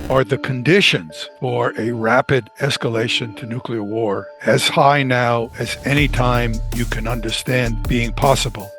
Are the conditions for a rapid escalation to nuclear war as high now as any time you can understand being possible?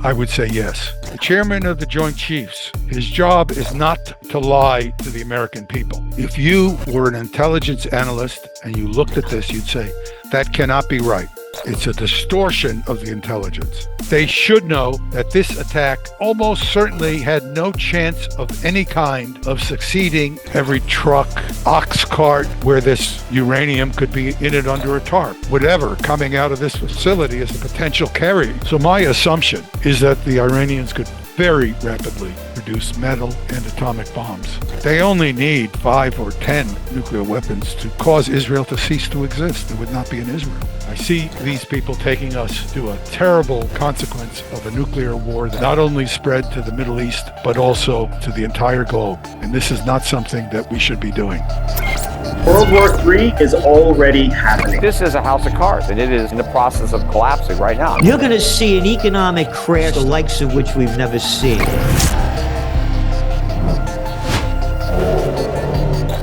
I would say yes. The chairman of the Joint Chiefs, his job is not to lie to the American people. If you were an intelligence analyst and you looked at this, you'd say, that cannot be right. It's a distortion of the intelligence. They should know that this attack almost certainly had no chance of any kind of succeeding. Every truck, ox cart where this uranium could be in it under a tarp, whatever coming out of this facility is a potential carrier. So my assumption is that the Iranians could very rapidly produce metal and atomic bombs. They only need 5 or 10 nuclear weapons to cause Israel to cease to exist. There would not be an Israel. I see these people taking us to a terrible consequence of a nuclear war that not only spread to the Middle East, but also to the entire globe. And this is not something that we should be doing. World War III is already happening. This is a house of cards, and it is in the process of collapsing right now. You're going to see an economic crash, the likes of which we've never seen.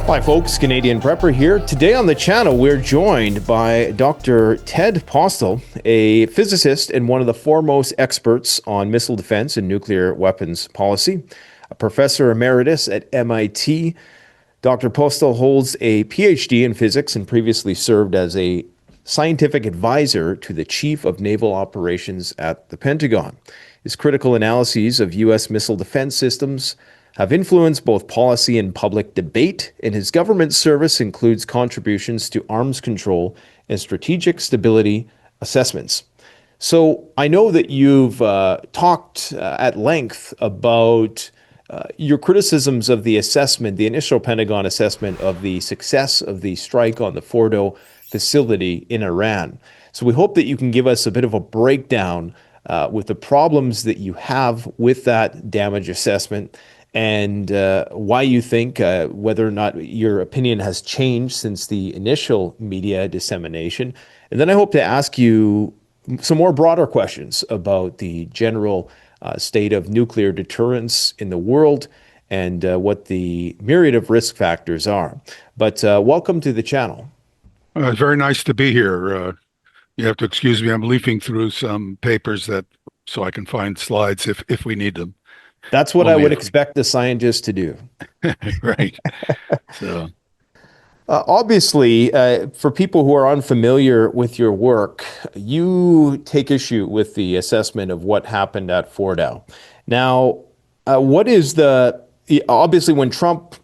Hi folks, Canadian Prepper here. Today on the channel, we're joined by Dr. Ted Postol, a physicist and one of the foremost experts on missile defense and nuclear weapons policy, a professor emeritus at MIT. Dr. Postol holds a PhD in physics and previously served as a scientific advisor to the Chief of Naval Operations at the Pentagon. His critical analyses of U.S. missile defense systems have influenced both policy and public debate, and his government service includes contributions to arms control and strategic stability assessments. So I know that you've talked at length about your criticisms of the assessment, the initial Pentagon assessment of the success of the strike on the Fordow facility in Iran. So we hope that you can give us a bit of a breakdown with the problems that you have with that damage assessment and why you think, whether or not your opinion has changed since the initial media dissemination. And then I hope to ask you some more broader questions about the general state of nuclear deterrence in the world and what the myriad of risk factors are. But welcome to the channel. It's very nice to be here. You have to excuse me. I'm leafing through some papers so I can find slides if we need them. That's what I would expect the scientist to do. Right. So. Obviously, for people who are unfamiliar with your work, you take issue with the assessment of what happened at Fordow. Now, obviously when Trump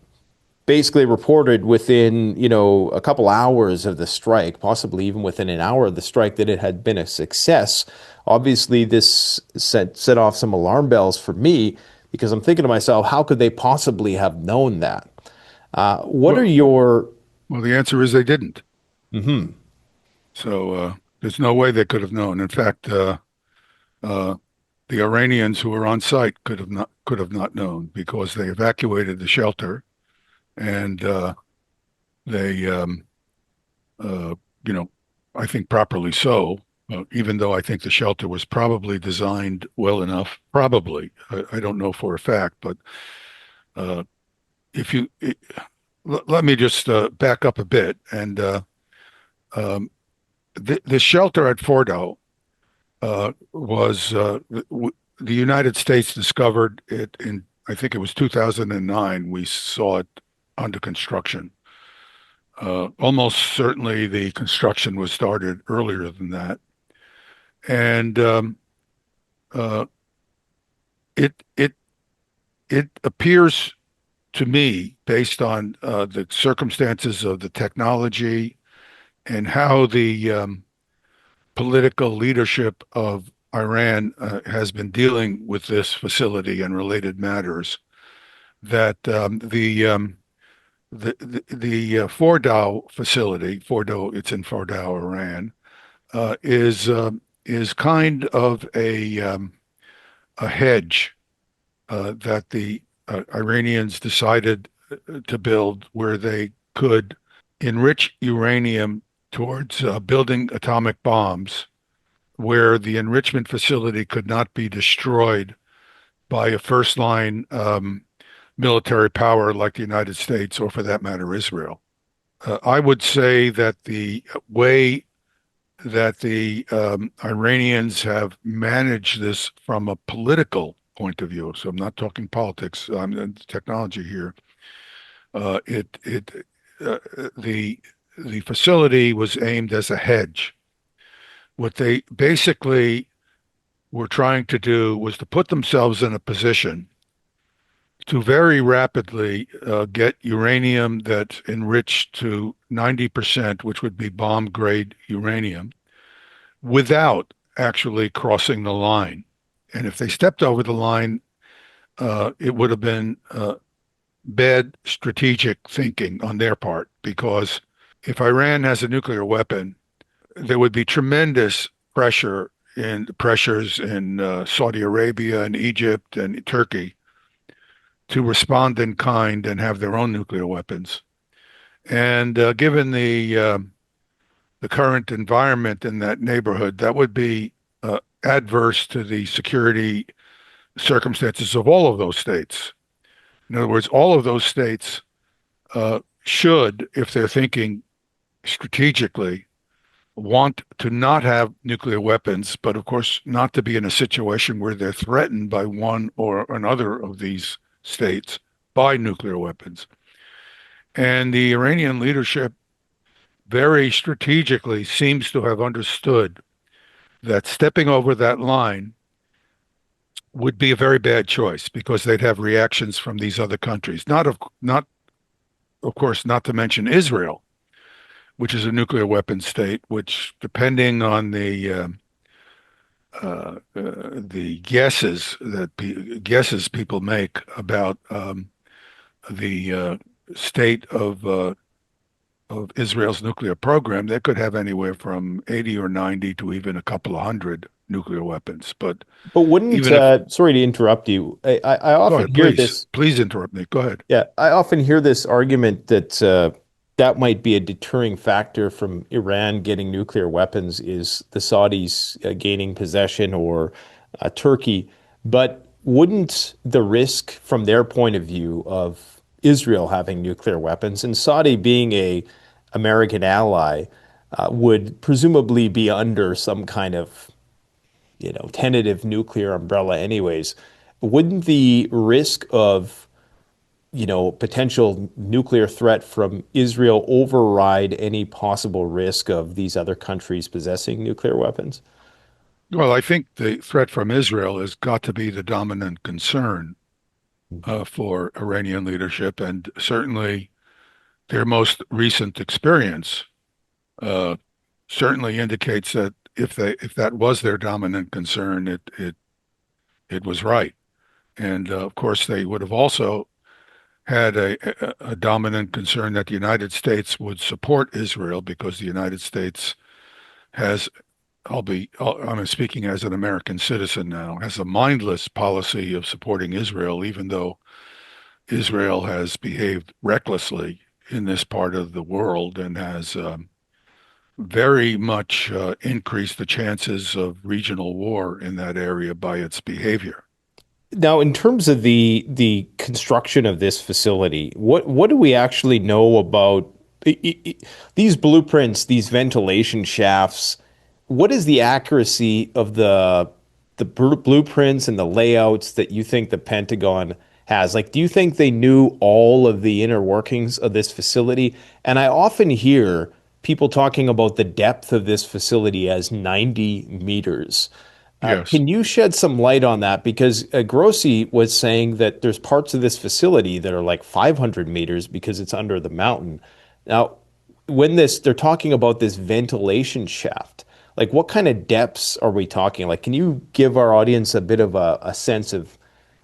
basically reported within, a couple hours of the strike, possibly even within an hour of the strike, that it had been a success, obviously this set off some alarm bells for me, because I'm thinking to myself, how could they possibly have known that? What are your... Well, the answer is they didn't. Mm-hmm. So there's no way they could have known. In fact, the Iranians who were on site could have not known, because they evacuated the shelter, and they, I think properly so. Even though I think the shelter was probably designed well enough, probably. I don't know for a fact, but let me just back up a bit. And the shelter at Fordow was the United States discovered it in, I think it was 2009. We saw it under construction. Almost certainly the construction was started earlier than that. And it appears to me, based on the circumstances of the technology and how the political leadership of Iran has been dealing with this facility and related matters, that the Fordow facility, it's in Fordow, Iran, is kind of a hedge that the Iranians decided to build, where they could enrich uranium towards building atomic bombs, where the enrichment facility could not be destroyed by a first-line military power like the United States, or for that matter, Israel. I would say that the way that the Iranians have managed this from a political point of view, so I'm not talking politics, I'm technology here. Uh, it it uh, the the facility was aimed as a hedge. What they basically were trying to do was to put themselves in a position to very rapidly get uranium that's enriched to 90%, which would be bomb grade uranium, without actually crossing the line. And if they stepped over the line, it would have been bad strategic thinking on their part, because if Iran has a nuclear weapon, there would be tremendous pressures in Saudi Arabia and Egypt and Turkey to respond in kind and have their own nuclear weapons. And given the current environment in that neighborhood, that would be adverse to the security circumstances of all of those states. In other words, all of those states should, if they're thinking strategically, want to not have nuclear weapons, but of course not to be in a situation where they're threatened by one or another of these states by nuclear weapons. And the Iranian leadership very strategically seems to have understood that stepping over that line would be a very bad choice, because they'd have reactions from these other countries. Not of course, not to mention Israel, which is a nuclear weapon state, which, depending on the guesses people make about the state of Israel's nuclear program, they could have anywhere from 80 or 90 to even a couple of hundred nuclear weapons. But wouldn't, Even if, sorry to interrupt you, I go often ahead, hear please, this. please interrupt me. Go ahead. Yeah, I often hear this argument that that might be a deterring factor from Iran getting nuclear weapons is the Saudis gaining possession, or Turkey. But wouldn't the risk from their point of view of Israel having nuclear weapons and Saudi being a American ally would presumably be under some kind of, tentative nuclear umbrella anyways? Wouldn't the risk of, potential nuclear threat from Israel override any possible risk of these other countries possessing nuclear weapons? Well, I think the threat from Israel has got to be the dominant concern for Iranian leadership, and certainly their most recent experience uh, certainly indicates that if that was their dominant concern, it was right. And of course, they would have also had a dominant concern that the United States would support Israel, because the United States has, I'm speaking as an American citizen now, has a mindless policy of supporting Israel, even though Israel has behaved recklessly in this part of the world and has very much increased the chances of regional war in that area by its behavior. Now, in terms of the construction of this facility, what do we actually know about these blueprints, these ventilation shafts? What is the accuracy of the blueprints and the layouts that you think the Pentagon has? Like, do you think they knew all of the inner workings of this facility? And I often hear people talking about the depth of this facility as 90 meters. Yes. Can you shed some light on that? Because Grossi was saying that there's parts of this facility that are like 500 meters because it's under the mountain. Now, they're talking about this ventilation shaft, like what kind of depths are we talking? Like, can you give our audience a bit of a sense of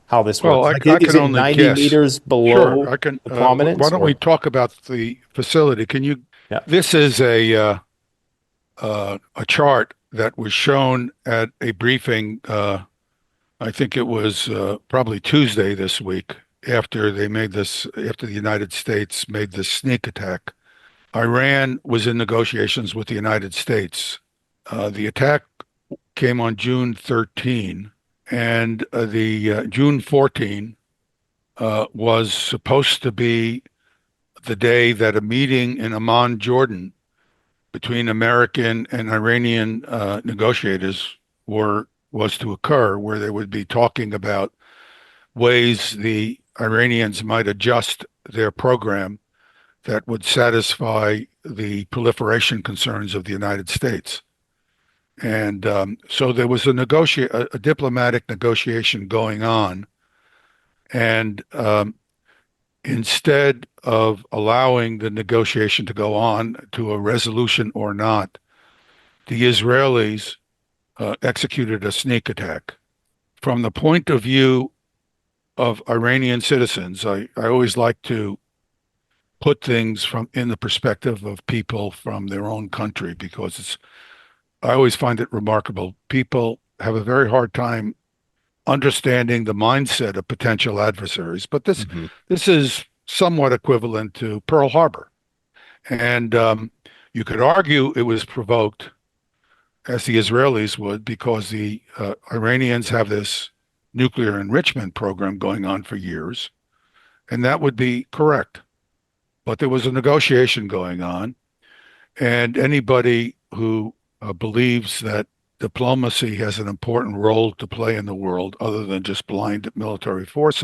how this Well, works? Like, I is can it only 90 guess. meters Sure, below I can. the Why prominence, don't we or? talk about the facility? Can you? Yeah. This is a chart that was shown at a briefing. I think it was probably Tuesday this week, after after the United States made this sneak attack. Iran was in negotiations with the United States. The attack came on June 13, and the June 14, was supposed to be the day that a meeting in Amman, Jordan, between American and Iranian negotiators was to occur, where they would be talking about ways the Iranians might adjust their program that would satisfy the proliferation concerns of the United States. And so there was a diplomatic negotiation going on, and instead of allowing the negotiation to go on to a resolution or not, the Israelis executed a sneak attack. From the point of view of Iranian citizens, I always like to put things from in the perspective of people from their own country because I always find it remarkable. People have a very hard time understanding the mindset of potential adversaries, but this is somewhat equivalent to Pearl Harbor. And you could argue it was provoked, as the Israelis would, because the Iranians have this nuclear enrichment program going on for years, and that would be correct. But there was a negotiation going on, and anybody who believes that diplomacy has an important role to play in the world, other than just blind military force,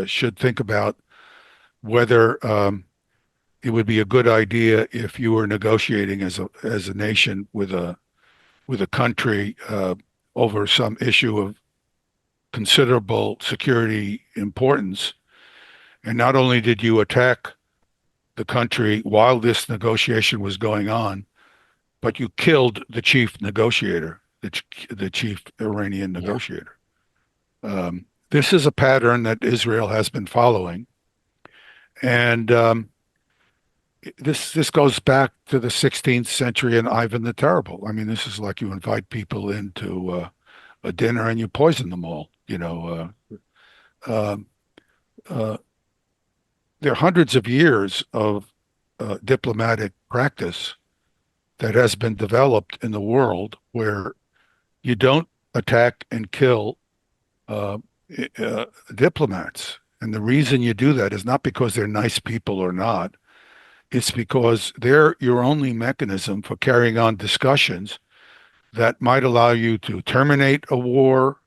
should think about whether it would be a good idea if you were negotiating as a nation with a country over some issue of considerable security importance. And not only did you attack the country while this negotiation was going on, but you killed the chief negotiator, the chief Iranian negotiator. This is a pattern that Israel has been following, and this goes back to the 16th century and Ivan the Terrible. I mean, this is like you invite people into a dinner and you poison them all. There are hundreds of years of diplomatic practice that has been developed in the world where you don't attack and kill diplomats. And the reason you do that is not because they're nice people or not. It's because they're your only mechanism for carrying on discussions that might allow you to terminate a war,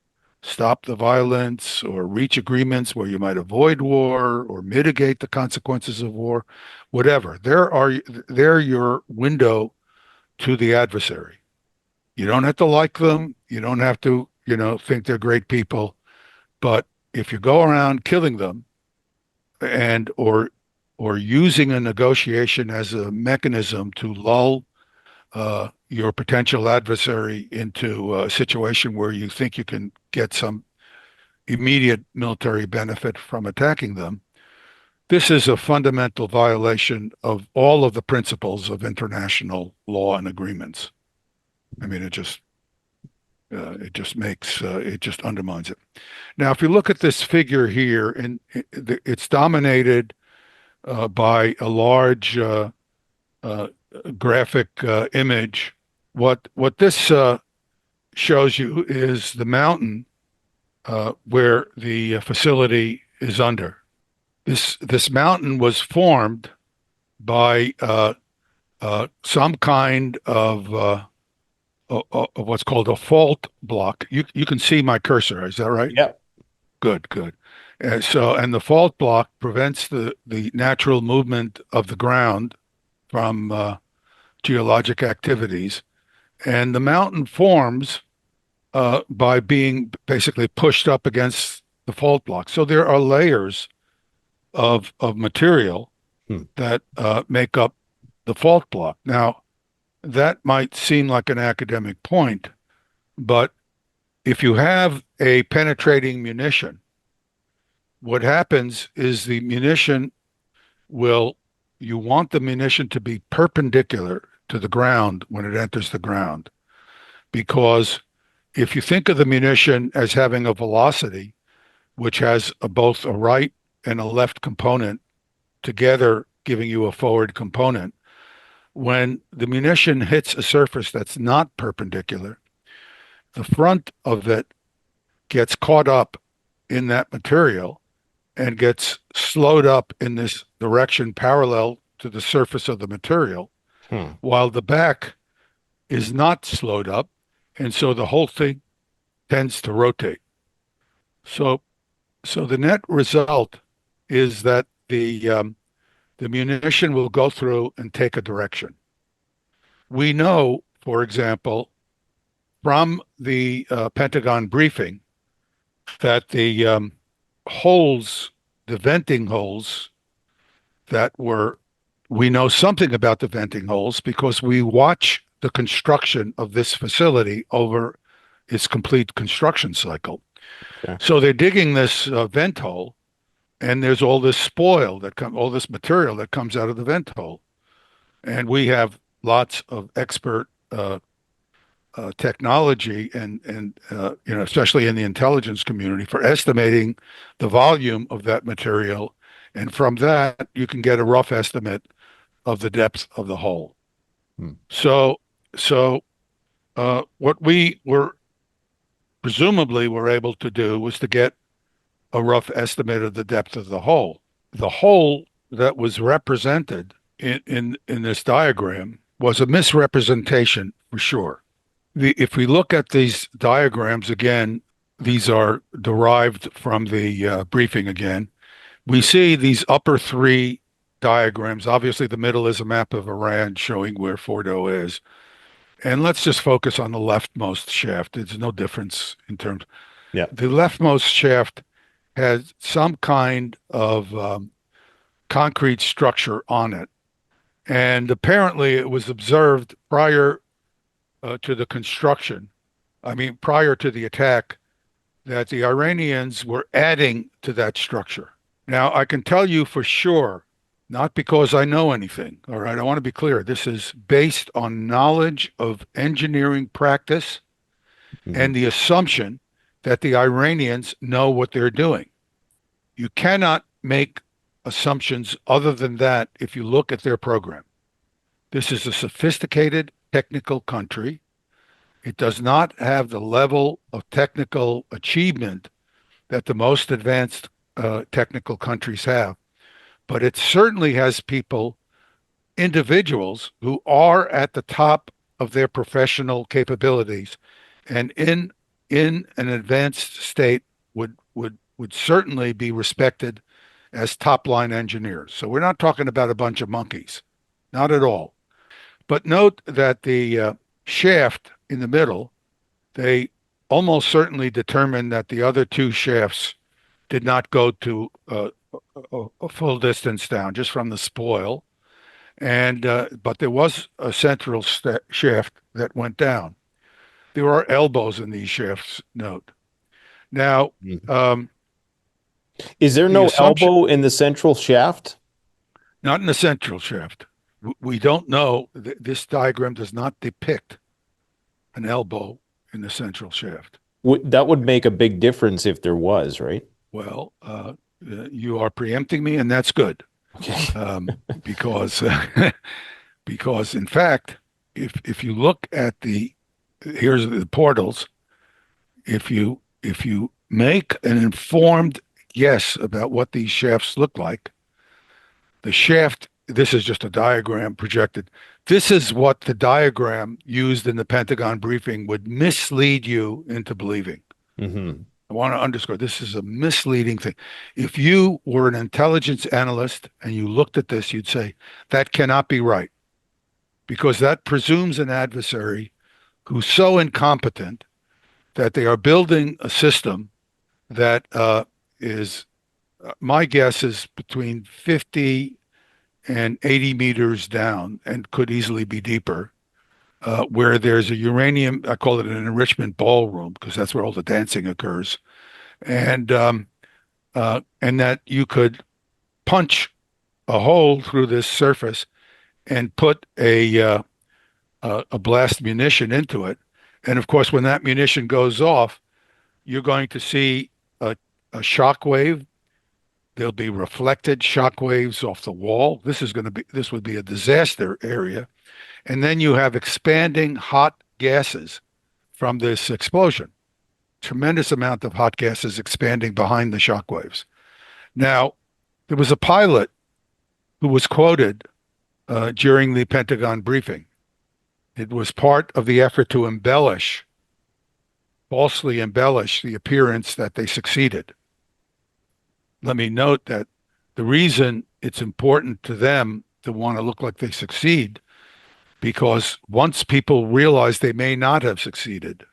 stop the violence, or reach agreements where you might avoid war or mitigate the consequences of war, whatever. They're your window to the adversary. You don't have to like them. You don't have to, think they're great people. But if you go around killing them and or using a negotiation as a mechanism to lull your potential adversary into a situation where you think you can get some immediate military benefit from attacking them, this is a fundamental violation of all of the principles of international law and agreements. I mean, it just undermines it. Now, if you look at this figure here, and it's dominated by a large graphic image. What this shows you is the mountain where the facility is under. This mountain was formed by some kind of what's called a fault block. You can see my cursor, is that right? Yeah. Good. And the fault block prevents the natural movement of the ground from geologic activities. And the mountain forms by being basically pushed up against the fault block. So there are layers of material that make up the fault block. Now, that might seem like an academic point, but if you have a penetrating munition, what happens is you want the munition to be perpendicular to the ground when it enters the ground. Because if you think of the munition as having a velocity, which has both a right and a left component, together giving you a forward component, when the munition hits a surface that's not perpendicular, the front of it gets caught up in that material and gets slowed up in this direction parallel to the surface of the material, Hmm. while the back is not slowed up. And so the whole thing tends to rotate. So, so the net result is that the munition will go through and take a direction. We know, for example, from the Pentagon briefing that the holes, the venting holes that were, we know something about the venting holes because we watch the construction of this facility over its complete construction cycle. Okay. So they're digging this vent hole, and there's all this spoil that all this material that comes out of the vent hole, and we have lots of expert technology and especially in the intelligence community for estimating the volume of that material, and from that you can get a rough estimate of the depth of the hole. Hmm. So what we were presumably were able to do was to get a rough estimate of the depth of the hole. The hole that was represented in this diagram was a misrepresentation for sure. If we look at these diagrams again, these are derived from the briefing again. We see these upper three diagrams. Obviously, the middle is a map of Iran showing where Fordow is. And let's just focus on the leftmost shaft. There's no difference in terms. Yeah. The leftmost shaft has some kind of concrete structure on it. And apparently it was observed prior to the construction, prior to the attack, that the Iranians were adding to that structure. Now, I can tell you for sure, not because I know anything, all right? I want to be clear. This is based on knowledge of engineering practice and the assumption that the Iranians know what they're doing. You cannot make assumptions other than that if you look at their program. This is a sophisticated technical country. It does not have the level of technical achievement that the most advanced technical countries have, but it certainly has people, individuals who are at the top of their professional capabilities, and in an advanced state would certainly be respected as top line engineers. So we're not talking about a bunch of monkeys, not at all. But note that the shaft in the middle, they almost certainly determined that the other two shafts did not go to a full distance down, just from the spoil. And but there was a central shaft that went down. There are elbows in these shafts. Note. Now, Is there the no assumption, elbow in the central shaft? not in the central shaft. We don't know. This diagram does not depict an elbow in the central shaft. That would make a big difference if there was, right? Well, you are preempting me, and that's good. Okay. Because because in fact, if you look at here's the portals, if you make an informed guess about what these shafts look like, the shaft, this is just a diagram projected. This is what the diagram used in the Pentagon briefing would mislead you into believing. Mm-hmm. I want to underscore this is a misleading thing. If you were an intelligence analyst and you looked at this, you'd say, that cannot be right, because that presumes an adversary who's so incompetent that they are building a system that is, my guess is between 50 and 80 meters down and could easily be deeper, where there's a uranium, I call it an enrichment ballroom because that's where all the dancing occurs, and that you could punch a hole through this surface and put a blast munition into it. And of course, when that munition goes off, you're going to see a shock wave. There'll be reflected shock waves off the wall. This would be a disaster area. And then you have expanding hot gases from this explosion. tremendous amount of hot gases expanding behind the shock waves. Now, there was a pilot who was quoted during the Pentagon briefing. It was part of the effort to falsely embellish the appearance that they succeeded. Let me note that the reason it's important to them to want to look like they succeed, because once people realize they may not have succeeded,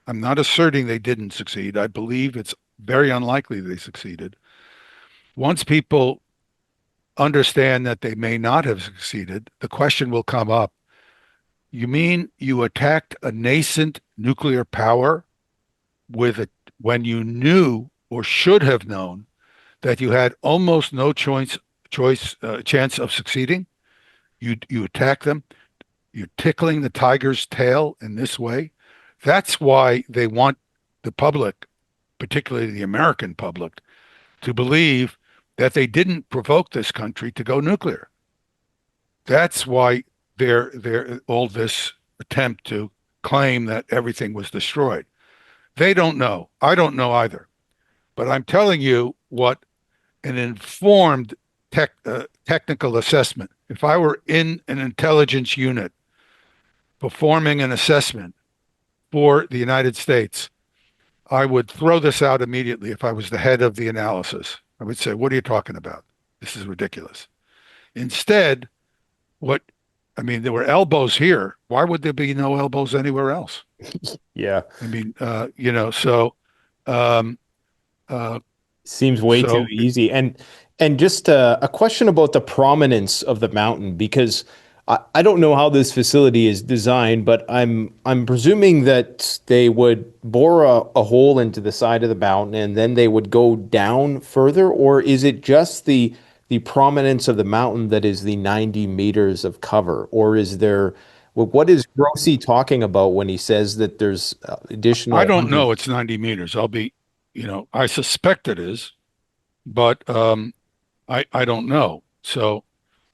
I'm not asserting they didn't succeed. I believe it's very unlikely they succeeded. Once people understand that they may not have succeeded, the question will come up. You mean you attacked a nascent nuclear power when you knew or should have known that you had almost no chance of succeeding? You attack them. You're tickling the tiger's tail in this way. That's why they want the public, particularly the American public, to believe that they didn't provoke this country to go nuclear. That's why they're all this attempt to claim that everything was destroyed. They don't know. I don't know either. But I'm telling you what an informed technical assessment. If I were in an intelligence unit performing an assessment for the United States, I would throw this out immediately if I was the head of the analysis. I would say, what are you talking about? This is ridiculous. Instead, there were elbows here. Why would there be no elbows anywhere else? Yeah. I mean, so seems way too easy. And just a question about the prominence of the mountain, because I don't know how this facility is designed, but I'm presuming that they would bore a hole into the side of the mountain and then they would go down further, or is it just the prominence of the mountain that is the 90 meters of cover, or is there? What is Grossi talking about when he says that there's additional? I don't know. It's 90 meters. I suspect it is, but I don't know. So.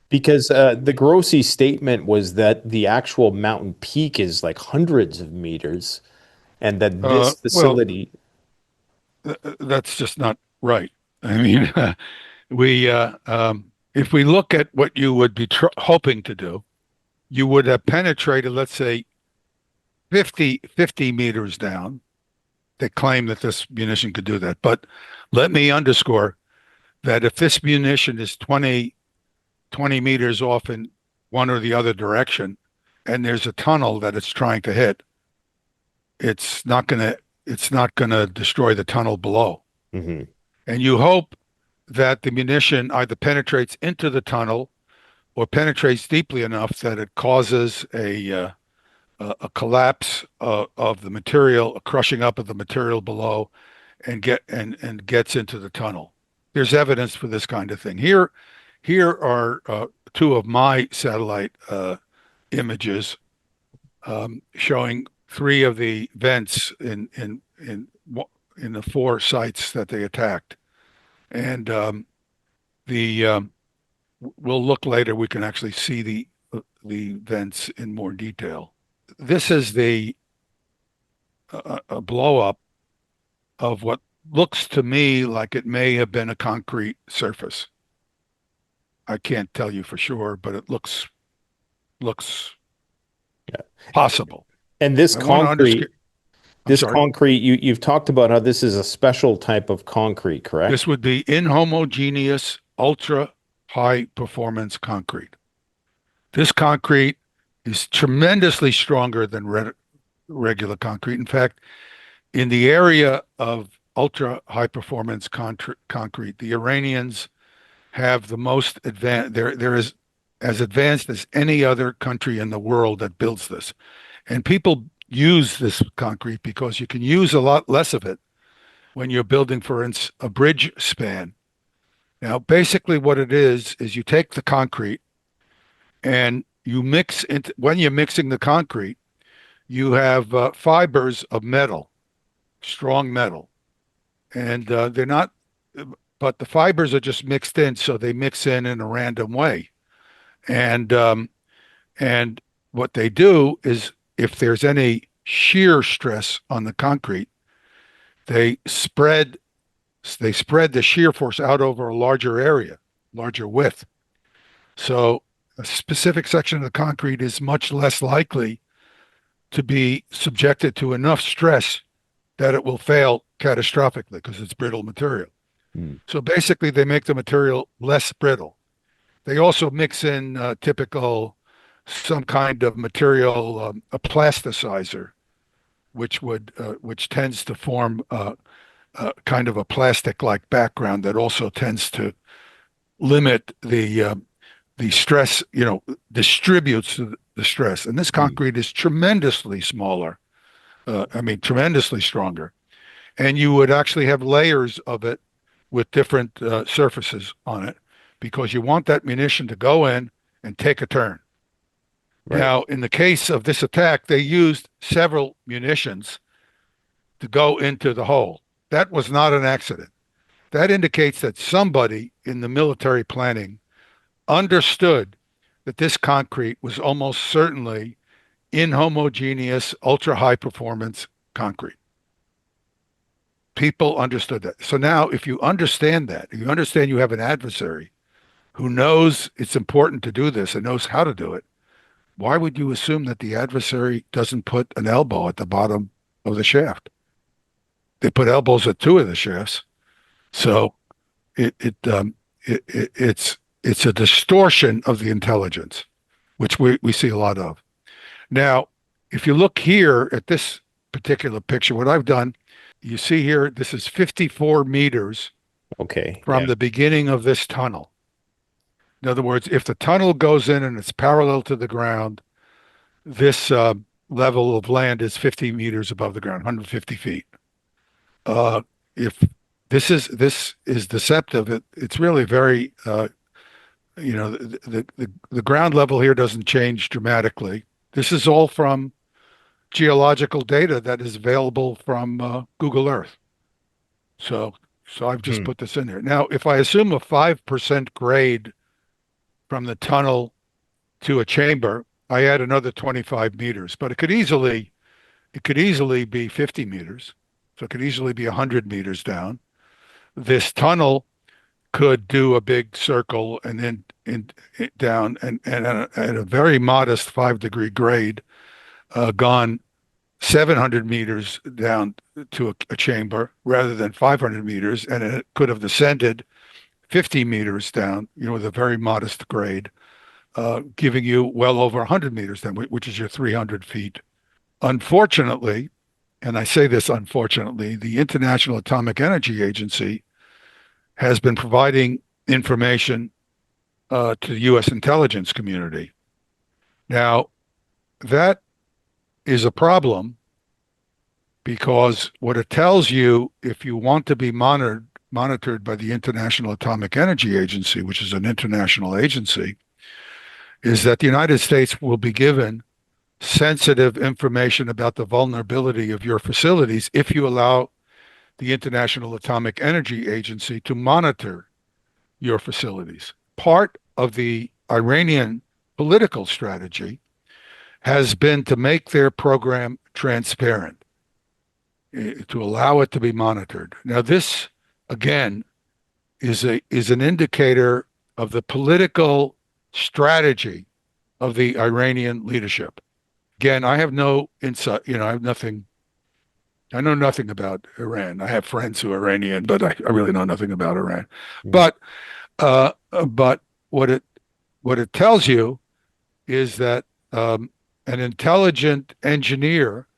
Because the Grossi statement was that the actual mountain peak is like hundreds of meters, and that this facility. That's just not right. I mean, if we look at what you would be hoping to do, you would have penetrated, let's say, 50 meters down. They claim that this munition could do that. But let me underscore that if this munition is 20 meters off in one or the other direction, and there's a tunnel that it's trying to hit, it's not gonna destroy the tunnel below. Mm-hmm. And you hope that the munition either penetrates into the tunnel or penetrates deeply enough that it causes a collapse of the material, a crushing up of the material below, and gets into the tunnel. There's evidence for this kind of thing. Here are two of my satellite images showing three of the vents in the four sites that they attacked, and we'll look later. We can actually see the vents in more detail. This is a blow up of what looks to me like it may have been a concrete surface. I can't tell you for sure, but it looks possible. And this concrete, you've talked about how this is a special type of concrete, correct? This would be inhomogeneous, ultra high performance concrete. This concrete is tremendously stronger than regular concrete. In fact, in the area of ultra high performance concrete, the Iranians have the most advanced. There is as advanced as any other country in the world that builds this, and people use this concrete because you can use a lot less of it when you're building, for instance, a bridge span. Now, basically, what it is you take the concrete and you mix into. When you're mixing the concrete, you have fibers of metal, strong metal, and they're not. But the fibers are just mixed in, so they mix in a random way. And what they do is, if there's any shear stress on the concrete, they spread the shear force out over a larger area, larger width. So a specific section of the concrete is much less likely to be subjected to enough stress that it will fail catastrophically because it's brittle material. Hmm. So basically, they make the material less brittle. They also mix in typical some kind of material, a plasticizer, which tends to form kind of a plastic-like background that also tends to limit the stress, distributes the stress. And this Hmm. concrete is tremendously smaller. I mean, tremendously stronger. And you would actually have layers of it with different surfaces on it because you want that munition to go in and take a turn. Right. Now, in the case of this attack, they used several munitions to go into the hole. That was not an accident. That indicates that somebody in the military planning understood that this concrete was almost certainly inhomogeneous, ultra high performance concrete. People understood that. So now, if you understand that, you understand you have an adversary who knows it's important to do this and knows how to do it, why would you assume that the adversary doesn't put an elbow at the bottom of the shaft? They put elbows at two of the shafts. So it, it, um, it's a distortion of the intelligence, which we see a lot of. Now, if you look here at this particular picture, what I've done, you see here, this is 54 meters Okay. from Yeah. the beginning of this tunnel. In other words, if the tunnel goes in and it's parallel to the ground, this level of land is 50 meters above the ground, 150 feet. If this is deceptive, it's really very the ground level here doesn't change dramatically. This is all from geological data that is available from Google Earth. So I've just Hmm. put this in here. Now, if I assume a 5% grade from the tunnel to a chamber, I add another 25 meters, but it could easily be 50 meters. So it could easily be 100 meters down. This tunnel could do a big circle and then down and at a very modest 5-degree grade, gone 700 meters down to a chamber rather than 500 meters, and it could have descended 50 meters down, with a very modest grade, giving you well over 100 meters then, which is your 300 feet. Unfortunately, and I say this unfortunately, the International Atomic Energy Agency has been providing information to the U.S. intelligence community. Now, that is a problem because what it tells you, if you want to be monitored by the International Atomic Energy Agency, which is an international agency, is that the United States will be given sensitive information about the vulnerability of your facilities if you allow the International Atomic Energy Agency to monitor your facilities. Part of the Iranian political strategy has been to make their program transparent, to allow it to be monitored. Now, this again is an indicator of the political strategy of the Iranian leadership. Again, I have no insight. I know nothing about Iran. I have friends who are Iranian, but I really know nothing about Iran. Hmm. But but what it tells you is that an intelligent engineer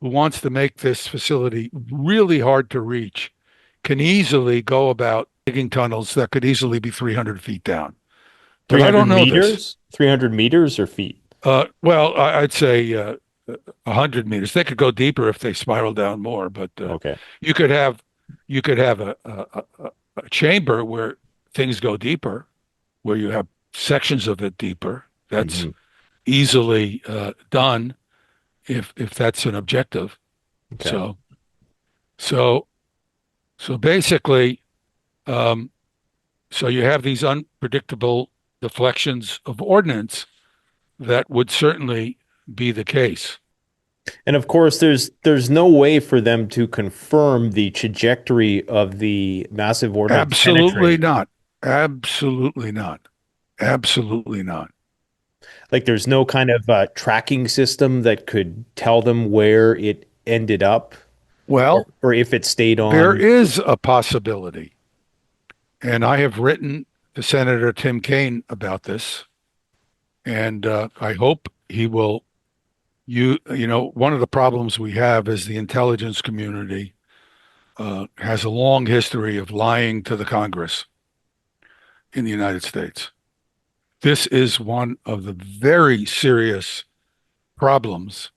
who wants to make this facility really hard to reach can easily go about digging tunnels that could easily be 300 feet down. But I 300 don't know this. meters? 300 meters or feet? Well, I'd say 100 meters. They could go deeper if they spiral down more, but Okay. you could have a chamber where things go deeper, where you have sections of it deeper. That's Hmm. easily done if that's an objective. Okay. So so so basically, um, so you have these unpredictable deflections of ordnance that would certainly be the case. And of course, there's no way for them to confirm the trajectory of the massive ordnance Absolutely penetrate. not. Absolutely not. Absolutely not. Like there's no kind of tracking system that could tell them where it ended up Well, or if it stayed there on. is a possibility, and I have written to Senator Tim Kaine about this, and I hope he will. One of the problems we have is the intelligence community has a long history of lying to the Congress in the United States. This is one of the very serious problems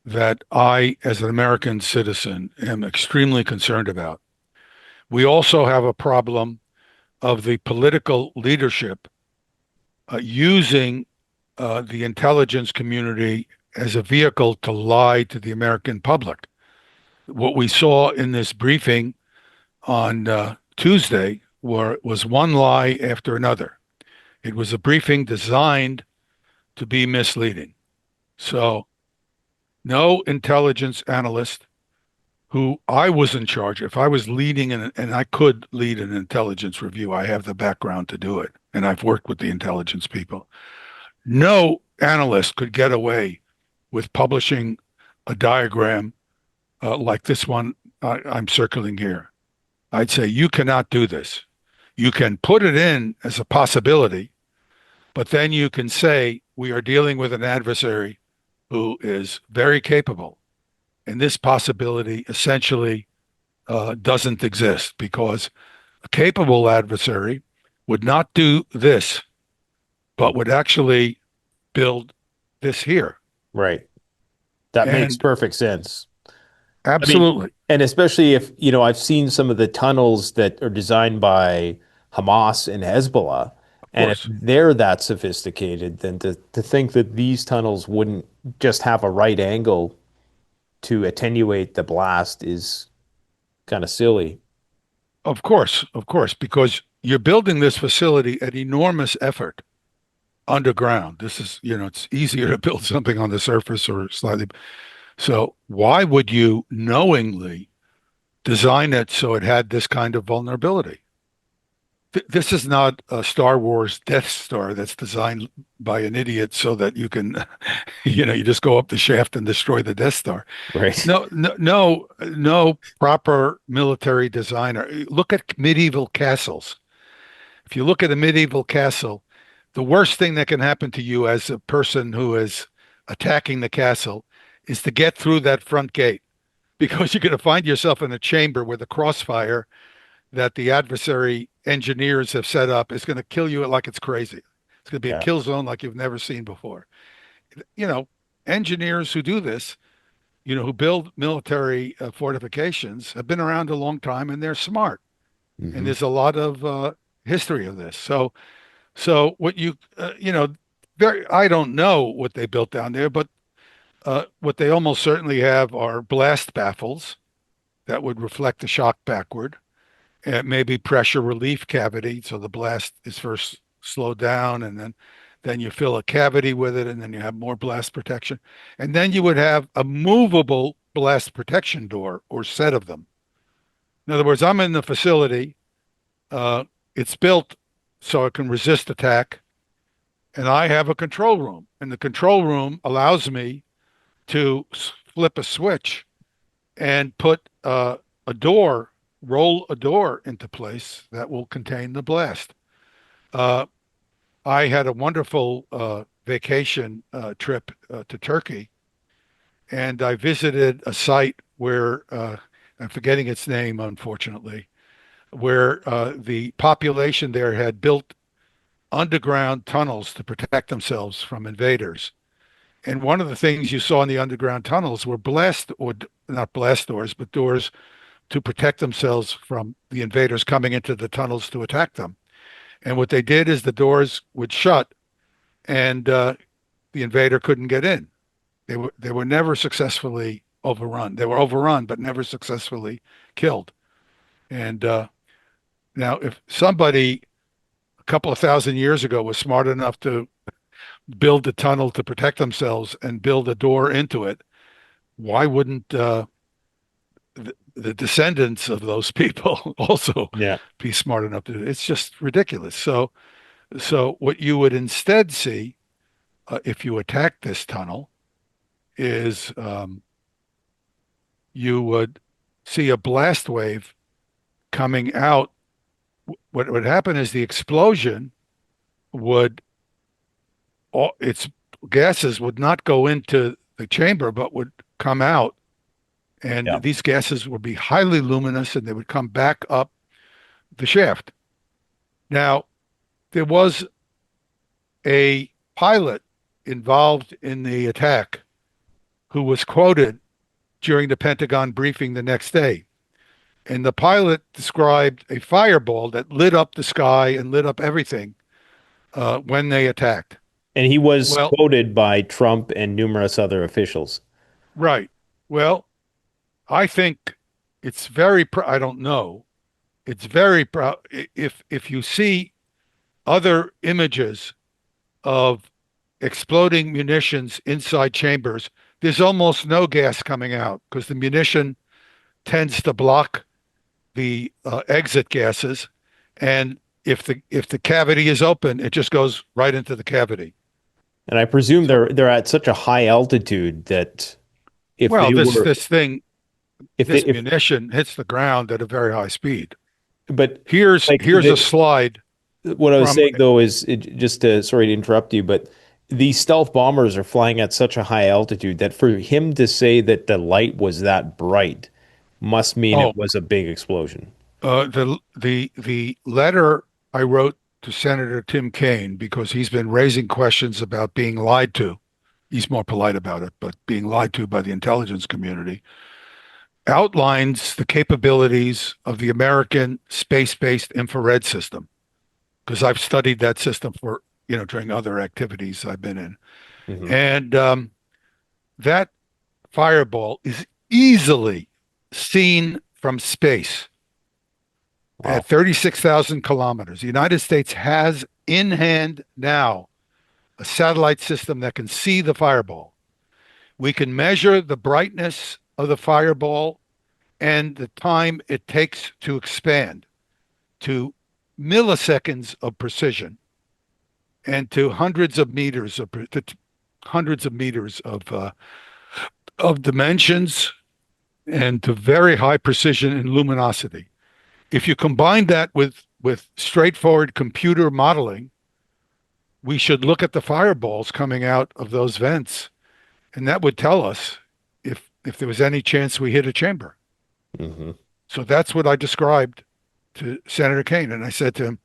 that I, as an American citizen, am extremely concerned about. We also have a problem of the political leadership using the intelligence community as a vehicle to lie to the American public. What we saw in this briefing on Tuesday was one lie after another. It was a briefing designed to be misleading. So, no intelligence analyst who I was in charge, if I was leading and I could lead an intelligence review, I have the background to do it, and I've worked with the intelligence people. No analyst could get away with publishing a diagram like this one I'm circling here. I'd say you cannot do this. You can put it in as a possibility, but then you can say we are dealing with an adversary who is very capable. And this possibility essentially doesn't exist because a capable adversary would not do this, but would actually build this here. Right. That makes And perfect sense. I mean, absolutely, and especially if, I've seen some of the tunnels that are designed by Hamas and Hezbollah, of and if course. they're that sophisticated, then to think that these tunnels wouldn't just have a right angle to attenuate the blast is kind of silly. Of course, because you're building this facility at enormous effort underground. This is, it's easier to build something on the surface or slightly. So why would you knowingly design it so it had this kind of vulnerability? This is not a Star Wars Death Star that's designed by an idiot so that you can, you just go up the shaft and destroy the Death Star. Right. No, no, no, no proper military designer. Look at medieval castles. If you look at a medieval castle, the worst thing that can happen to you as a person who is attacking the castle is to get through that front gate because you're going to find yourself in a chamber where the crossfire that the adversary engineers have set up is going to kill you like it's crazy. It's going to be a Yeah. kill zone like you've never seen before. You know, engineers who do this, who build military fortifications have been around a long time and they're smart. And Hmm. there's a lot of history of this. So what I don't know what they built down there, but what they almost certainly have are blast baffles that would reflect the shock backward, and maybe pressure relief cavity, so the blast is first slowed down, and then you fill a cavity with it, and then you have more blast protection, and then you would have a movable blast protection door or set of them. In other words, I'm in the facility. Uh, it's built so it can resist attack, and I have a control room, and the control room allows me to flip a switch and put a door, roll a door into place that will contain the blast. Uh, I had a wonderful vacation trip to Turkey, and I visited a site where I'm forgetting its name, unfortunately, where the population there had built underground tunnels to protect themselves from invaders. And one of the things you saw in the underground tunnels were blast or not blast doors, but doors to protect themselves from the invaders coming into the tunnels to attack them. And what they did is the doors would shut and the invader couldn't get in. They were never successfully overrun. They were overrun, but never successfully killed. And now, if somebody a couple of thousand years ago was smart enough to build a tunnel to protect themselves and build a door into it, why wouldn't the descendants of those people also Yeah. be smart enough to do it? It's just ridiculous. So what you would instead see if you attack this tunnel is you would see a blast wave coming out. What would happen is the explosion would, all its gases would not go into the chamber, but would come out. And Yeah. these gases would be highly luminous and they would come back up the shaft. Now, there was a pilot involved in the attack who was quoted during the Pentagon briefing the next day. And the pilot described a fireball that lit up the sky and lit up everything when they attacked. And he was Well, quoted by Trump and numerous other officials. right. Well, I think it's very, I don't know. It's very, if you see other images of exploding munitions inside chambers, there's almost no gas coming out because the munition tends to block the exit gases, and if the cavity is open, it just goes right into the cavity. And I presume So, they're at such a high altitude that if well, they this were this thing, if they this if munition hits the ground at a very high speed. but Here's like here's a slide what I was from. saying though is just to sorry to interrupt you, but these stealth bombers are flying at such a high altitude that for him to say that the light was that bright must mean Oh, it was a big explosion. the letter I wrote to Senator Tim Kaine because he's been raising questions about being lied to. He's more polite about it, but being lied to by the intelligence community outlines the capabilities of the American space-based infrared system because I've studied that system for, during other activities I've been in. Hmm. And that fireball is easily seen from space Wow. at 36,000 kilometers. The United States has in hand now a satellite system that can see the fireball. We can measure the brightness of the fireball and the time it takes to expand to milliseconds of precision and to hundreds of meters of dimensions and to very high precision and luminosity. If you combine that with straightforward computer modeling, we should look at the fireballs coming out of those vents, and that would tell us if there was any chance we hit a chamber. Hmm. So that's what I described to Senator Kaine, and I said to him,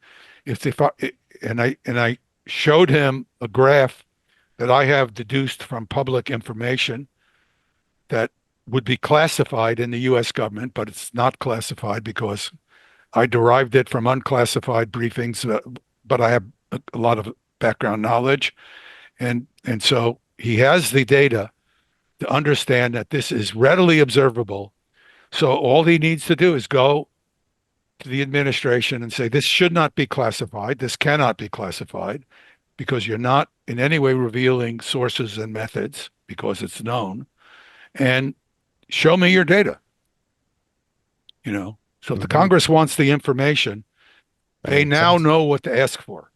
if the and I showed him a graph that I have deduced from public information that would be classified in the U.S. government, but it's not classified because I derived it from unclassified briefings, but I have a lot of background knowledge, and so he has the data to understand that this is readily observable. So all he needs to do is go to the administration and say, this should not be classified. This cannot be classified because you're not in any way revealing sources and methods because it's known. And show me your data. So if the Hmm. Congress wants the information, That they makes now sense. know what to ask for.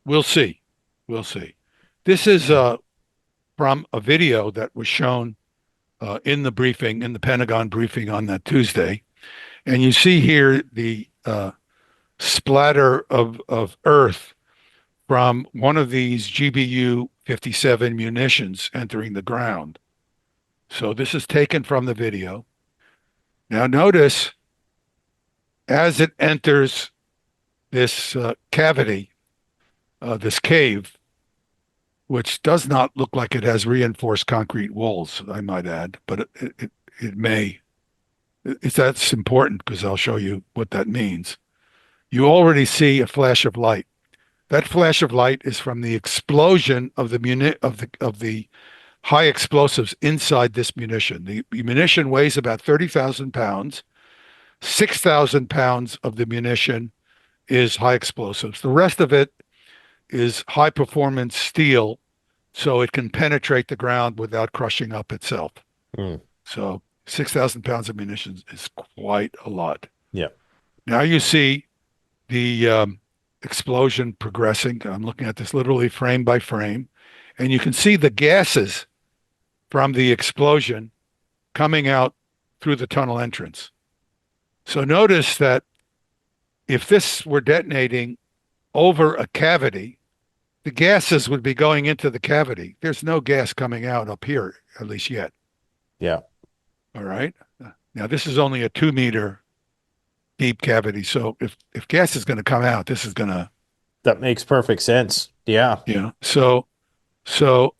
We'll see. We'll see. This is from a video that was shown in the briefing, in the Pentagon briefing on that Tuesday. And you see here the splatter of earth from one of these GBU 57 munitions entering the ground. So this is taken from the video. Now notice as it enters this cavity, this cave, which does not look like it has reinforced concrete walls, I might add, but it may. That's important because I'll show you what that means. You already see a flash of light. That flash of light is from the explosion of the high explosives inside this munition. The munition weighs about 30,000 pounds. 6,000 pounds of the munition is high explosives. The rest of it is high performance steel, so it can penetrate the ground without crushing up itself. Mm. So 6,000 pounds of munitions is quite a lot. Yeah. Now you see the explosion progressing. I'm looking at this literally frame by frame, and you can see the gases from the explosion coming out through the tunnel entrance. So notice that if this were detonating over a cavity, the gases would be going into the cavity. There's no gas coming out up here, at least yet. Yeah. All right. Now this is only a 2 meter deep cavity. So if gas is going to come out, this is going to, That makes perfect sense. Yeah. so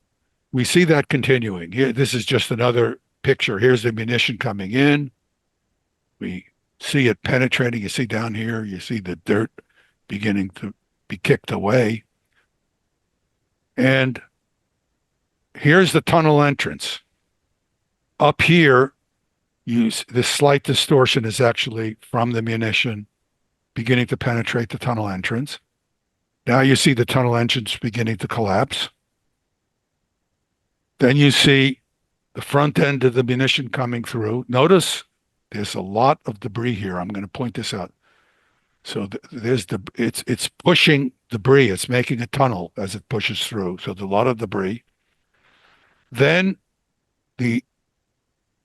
we see that continuing. Here, this is just another picture. Here's the munition coming in. We see it penetrating. You see down here, you see the dirt beginning to be kicked away. And here's the tunnel entrance. Up here, this slight distortion is actually from the munition beginning to penetrate the tunnel entrance. Now you see the tunnel entrance beginning to collapse. Then you see the front end of the munition coming through. Notice there's a lot of debris here. I'm going to point this out. So it's pushing debris. It's making a tunnel as it pushes through. So there's a lot of debris. Then the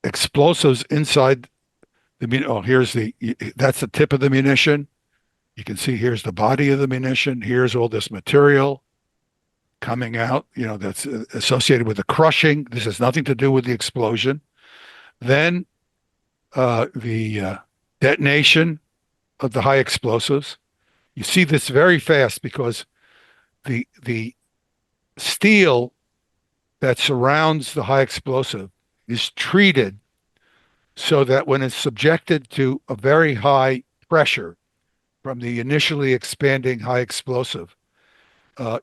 explosives inside that's the tip of the munition. You can see here's the body of the munition. Here's all this material coming out, that's associated with the crushing. This has nothing to do with the explosion. Then the detonation of the high explosives. You see this very fast because the steel that surrounds the high explosive is treated so that when it's subjected to a very high pressure from the initially expanding high explosive,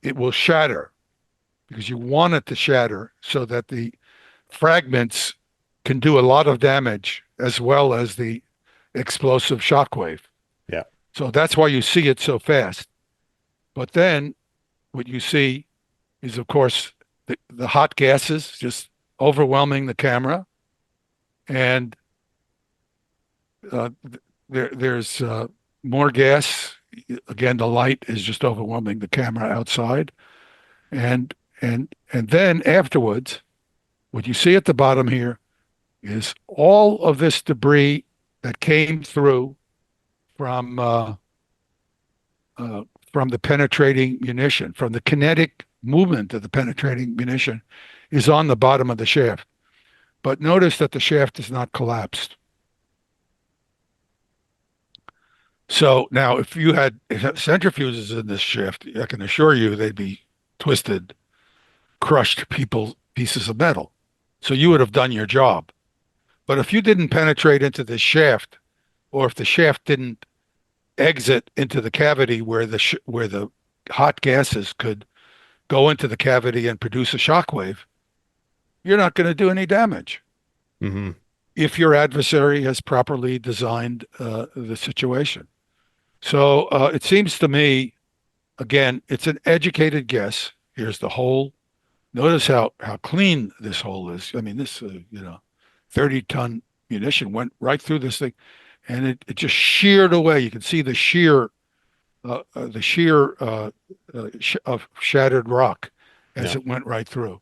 it will shatter because you want it to shatter so that the fragments can do a lot of damage as well as the explosive shockwave. Yeah. So that's why you see it so fast. But then what you see is, of course, the hot gases just overwhelming the camera. And there's more gas. Again, the light is just overwhelming the camera outside. And then afterwards, what you see at the bottom here is all of this debris that came through from the penetrating munition, from the kinetic movement of the penetrating munition, is on the bottom of the shaft. But notice that the shaft is not collapsed. So now, if you had centrifuges in this shaft, I can assure you they'd be twisted, crushed pieces of metal. So you would have done your job. But if you didn't penetrate into the shaft, or if the shaft didn't exit into the cavity where the hot gases could go into the cavity and produce a shockwave, you're not going to do any damage. Mm-hmm. If your adversary has properly designed the situation. So it seems to me, again, it's an educated guess. Here's the hole. Notice how clean this hole is. I mean, this 30-ton munition went right through this thing, and it just sheared away. You can see the shear of shattered rock as it went right through.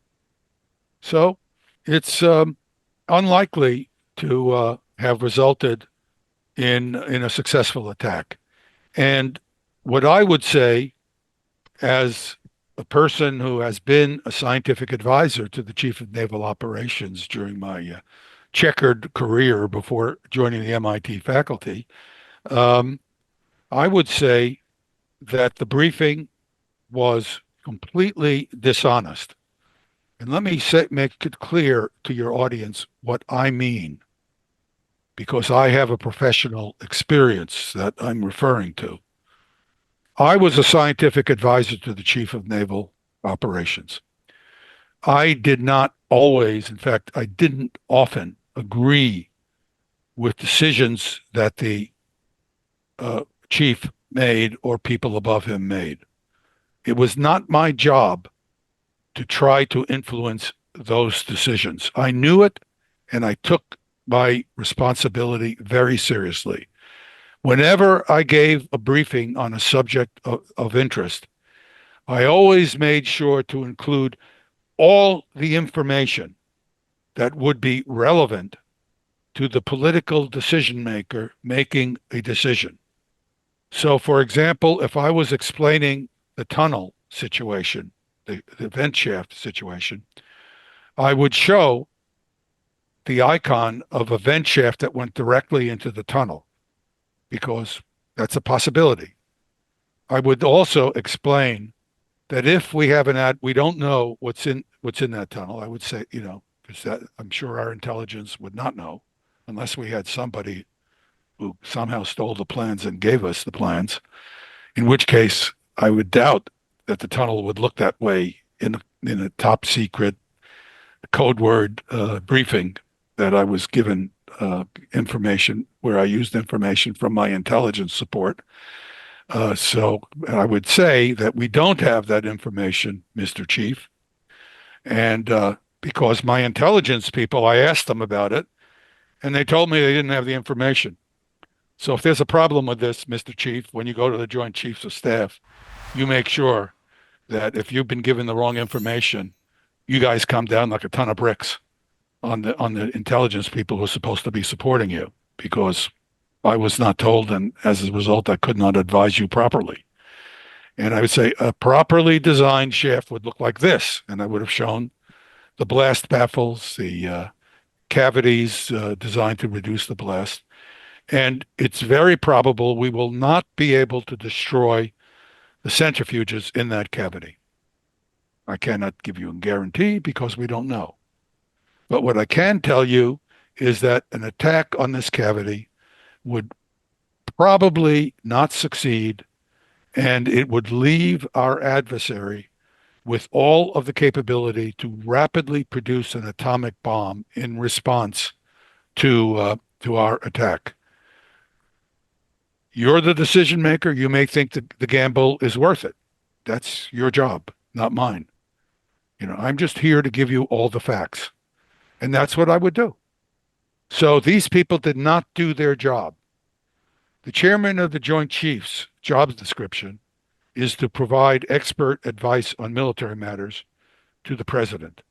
So it's unlikely to have resulted in a successful attack. And what I would say, as a person who has been a scientific advisor to the Chief of Naval Operations during my checkered career before joining the MIT faculty, I would say that the briefing was completely dishonest. And let me make it clear to your audience what I mean, because I have a professional experience that I'm referring to. I was a scientific advisor to the Chief of Naval Operations. I did not always, in fact, I didn't often agree with decisions that the chief made or people above him made. It was not my job to try to influence those decisions. I knew it, and I took my responsibility very seriously. Whenever I gave a briefing on a subject of interest, I always made sure to include all the information that would be relevant to the political decision maker making a decision. So, for example, if I was explaining the tunnel situation, the vent shaft situation, I would show the icon of a vent shaft that went directly into the tunnel because that's a possibility. I would also explain that if we have we don't know what's in that tunnel. I would say, because that I'm sure our intelligence would not know unless we had somebody who somehow stole the plans and gave us the plans. In which case, I would doubt that the tunnel would look that way in a top secret code word briefing that I was given information where I used information from my intelligence support. So I would say that we don't have that information, Mr. Chief. And because my intelligence people, I asked them about it, and they told me they didn't have the information. So if there's a problem with this, Mr. Chief, when you go to the Joint Chiefs of Staff, you make sure that if you've been given the wrong information, you guys come down like a ton of bricks on the intelligence people who are supposed to be supporting you, because I was not told, and as a result, I could not advise you properly. And I would say a properly designed shaft would look like this, and I would have shown the blast baffles, the cavities designed to reduce the blast. And it's very probable we will not be able to destroy the centrifuges in that cavity. I cannot give you a guarantee because we don't know. But what I can tell you is that an attack on this cavity would probably not succeed, and it would leave our adversary with all of the capability to rapidly produce an atomic bomb in response to our attack. You're the decision maker. You may think that the gamble is worth it. That's your job, not mine. I'm just here to give you all the facts. And that's what I would do. So these people did not do their job. The chairman of the Joint Chiefs job description is to provide expert advice on military matters to the president.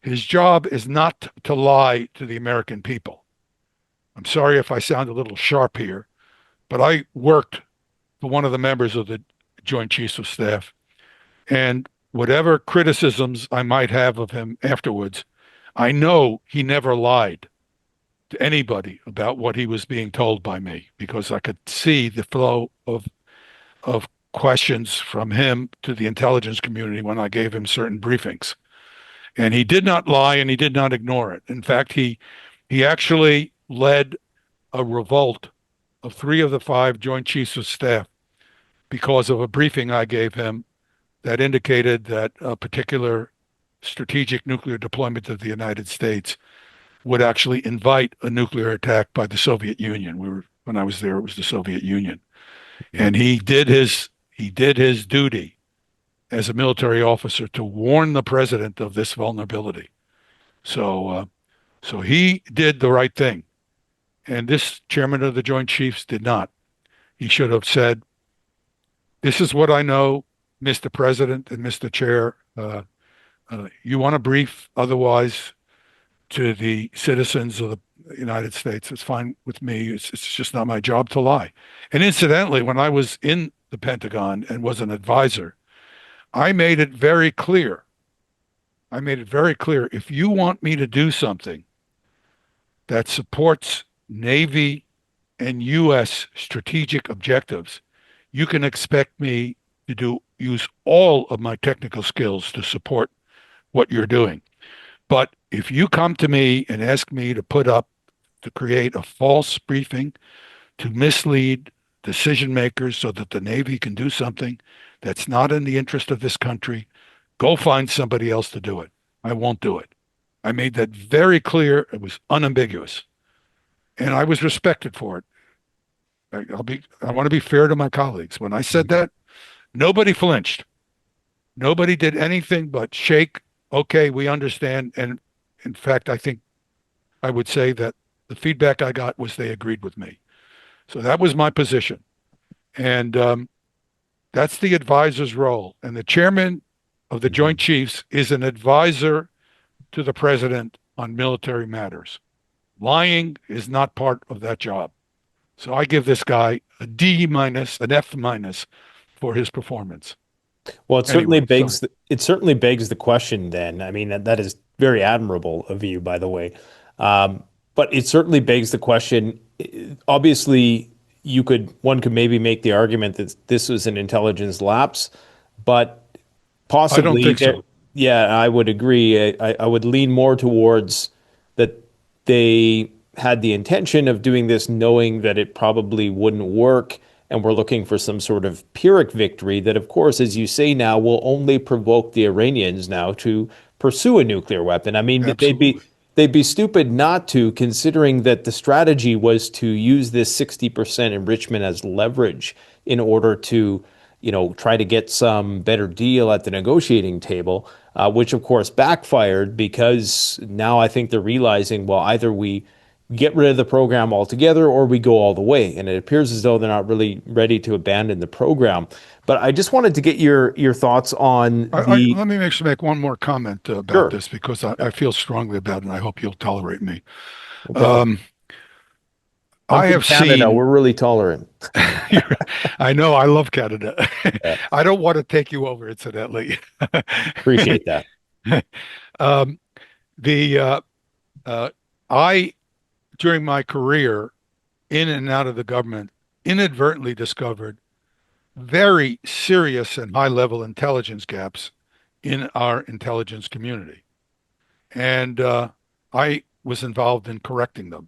His job is not to lie to the American people. I'm sorry if I sound a little sharp here, but I worked for one of the members of the Joint Chiefs of Staff, and whatever criticisms I might have of him afterwards, I know he never lied to anybody about what he was being told by me, because I could see the flow of questions from him to the intelligence community when I gave him certain briefings. And he did not lie, and he did not ignore it. In fact, he actually led a revolt of 3 of the 5 Joint Chiefs of Staff because of a briefing I gave him that indicated that a particular strategic nuclear deployment of the United States would actually invite a nuclear attack by the Soviet Union. When I was there, it was the Soviet Union. And he did his duty as a military officer to warn the president of this vulnerability. So he did the right thing. And this chairman of the Joint Chiefs did not. He should have said, "This is what I know, Mr. President and Mr. Chair. You want to brief otherwise to the citizens of the United States, it's fine with me. It's just not my job to lie." And incidentally, when I was in the Pentagon and was an advisor, I made it very clear. If you want me to do something that supports Navy and U.S. strategic objectives, you can expect me to use all of my technical skills to support what you're doing. But if you come to me and ask me to create a false briefing, to mislead decision makers so that the Navy can do something that's not in the interest of this country, go find somebody else to do it. I won't do it. I made that very clear. It was unambiguous. And I was respected for it. I want to be fair to my colleagues. When I said that, nobody flinched. Nobody did anything but shake. Okay, we understand. And in fact, I I would say that the feedback I got was they agreed with me. So that was my position. And that's the advisor's role. And the chairman of the Joint Chiefs is an advisor to the president on military matters. Lying is not part of that job. So I give this guy a D minus, an F minus for his performance. Well, Anyway, sorry. it certainly begs the question. Then, I mean, that is very admirable of you, by the way. But it certainly begs the question. Obviously, one could maybe make the argument that this was an intelligence lapse, but I don't possibly think there. so. Yeah, I would agree. I would lean more towards that they had the intention of doing this knowing that it probably wouldn't work, and we're looking for some sort of Pyrrhic victory that, of course, as you say now, will only provoke the Iranians now to pursue a nuclear weapon. I mean, Absolutely. they'd be stupid not to, considering that the strategy was to use this 60% enrichment as leverage in order to, try to get some better deal at the negotiating table, which of course backfired because now I think they're realizing, well, either we get rid of the program altogether or we go all the way. And it appears as though they're not really ready to abandon the program. But I just wanted to get your thoughts on the. Let me make one more comment about Sure. this because I feel strongly about it, and I hope you'll tolerate me. No problem. Um, I'm I from have Canada. seen, We're really tolerant. I know I love Canada. Yeah, I don't want to take you over, incidentally. appreciate that. um, the uh, I during my career in and out of the government inadvertently discovered very serious and high level intelligence gaps in our intelligence community. And I was involved in correcting them.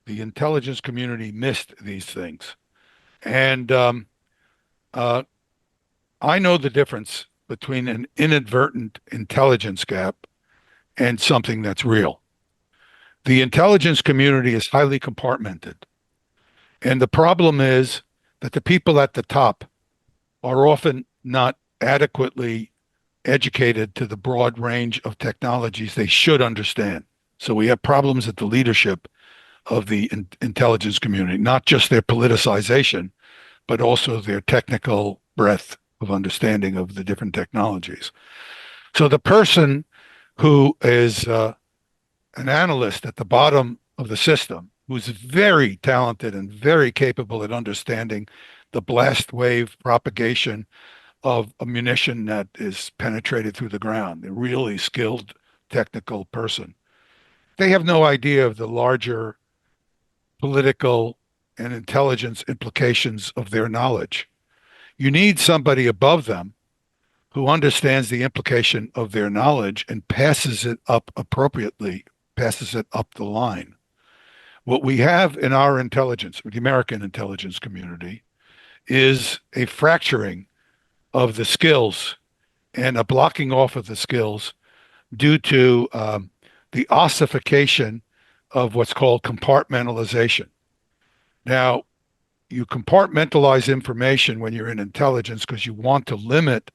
The intelligence community missed these things. And uh, I know the difference between an inadvertent intelligence gap and something that's real. The intelligence community is highly compartmented. And the problem is that the people at the top are often not adequately educated to the broad range of technologies they should understand. So we have problems at the leadership of the intelligence community, not just their politicization, but also their technical breadth of understanding of the different technologies. So the person who is an analyst at the bottom of the system, who's very talented and very capable at understanding the blast wave propagation of a munition that is penetrated through the ground, a really skilled technical person. They have no idea of the larger political and intelligence implications of their knowledge. You need somebody above them who understands the implication of their knowledge and passes it up appropriately, passes it up the line. What we have in our intelligence, the American intelligence community, is a fracturing of the skills and a blocking off of the skills due to the ossification of what's called compartmentalization. Now, you compartmentalize information when you're in intelligence because you want to limit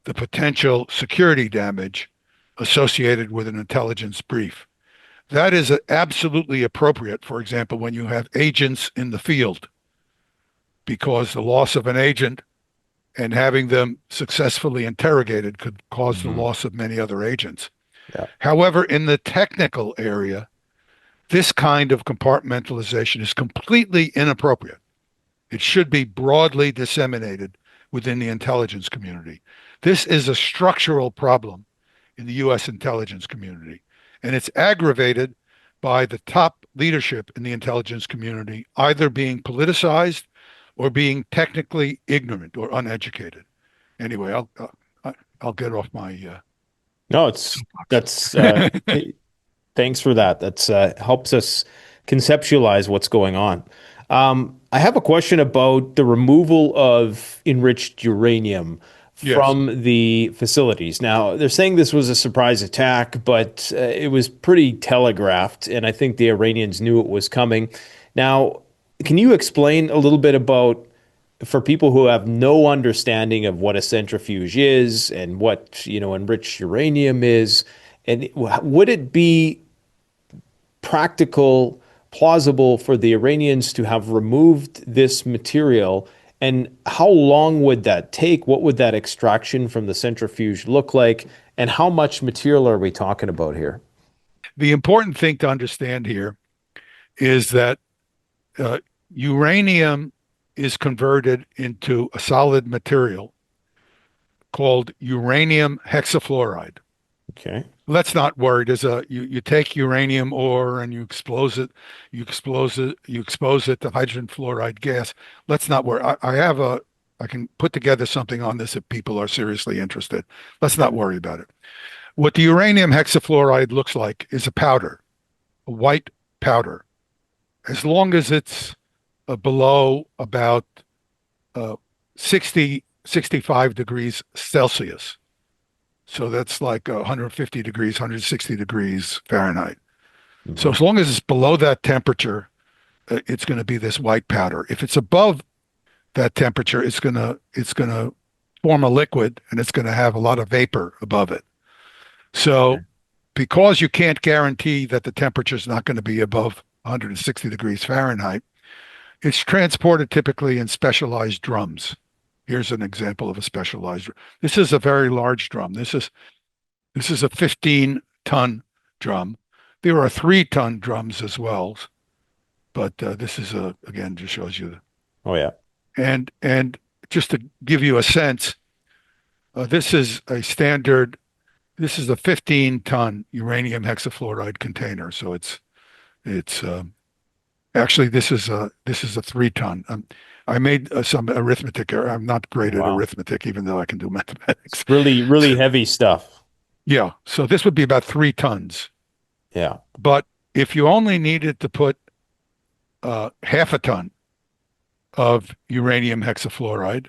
the potential security damage associated with an intelligence brief. That is absolutely appropriate, for example, when you have agents in the field, because the loss of an agent and having them successfully interrogated could cause the loss of many other agents. Yeah. However, in the technical area, this kind of compartmentalization is completely inappropriate. It should be broadly disseminated within the intelligence community. This is a structural problem in the U.S. intelligence community, and it's aggravated by the top leadership in the intelligence community either being politicized or being technically ignorant or uneducated. Anyway, I'll get off my No, that's thanks for that. That's helps us conceptualize what's going on. I have a question about the removal of enriched uranium yes. from the facilities. Now, they're saying this was a surprise attack, but it was pretty telegraphed, and I think the Iranians knew it was coming. Now, can you explain a little bit about, for people who have no understanding of what a centrifuge is and what, enriched uranium is, and would it be practical, plausible for the Iranians to have removed this material? And how long would that take? What would that extraction from the centrifuge look like? And how much material are we talking about here? The important thing to understand here is that uh, uranium is converted into a solid material called uranium hexafluoride. Okay. Let's not worry. You take uranium ore and you expose it to hydrogen fluoride gas. Let's not worry. I can put together something on this if people are seriously interested. Let's not worry about it. What the uranium hexafluoride looks like is a powder, a white powder. As long as it's below about 60, 65 degrees Celsius. So that's like 150 degrees, 160 degrees Fahrenheit. So as long as it's below that temperature, it's going to be this white powder. If it's above that temperature, it's going to form a liquid and it's going to have a lot of vapor above it. So because you can't guarantee that the temperature is not going to be above 160 degrees Fahrenheit, it's transported typically in specialized drums. Here's an example of a specialized. This is a very large drum. This is a 15-ton drum. There are 3-ton drums as well, but this is again just shows you. Oh yeah. And just to give you a sense, this is a standard. This is a 15-ton uranium hexafluoride container. So it's actually this is a 3-ton. I made some arithmetic error. I'm not great at arithmetic, even though I can do mathematics. It's really, really heavy stuff. Yeah. So this would be about 3 tons. Yeah. But if you only needed to put half a ton of uranium hexafluoride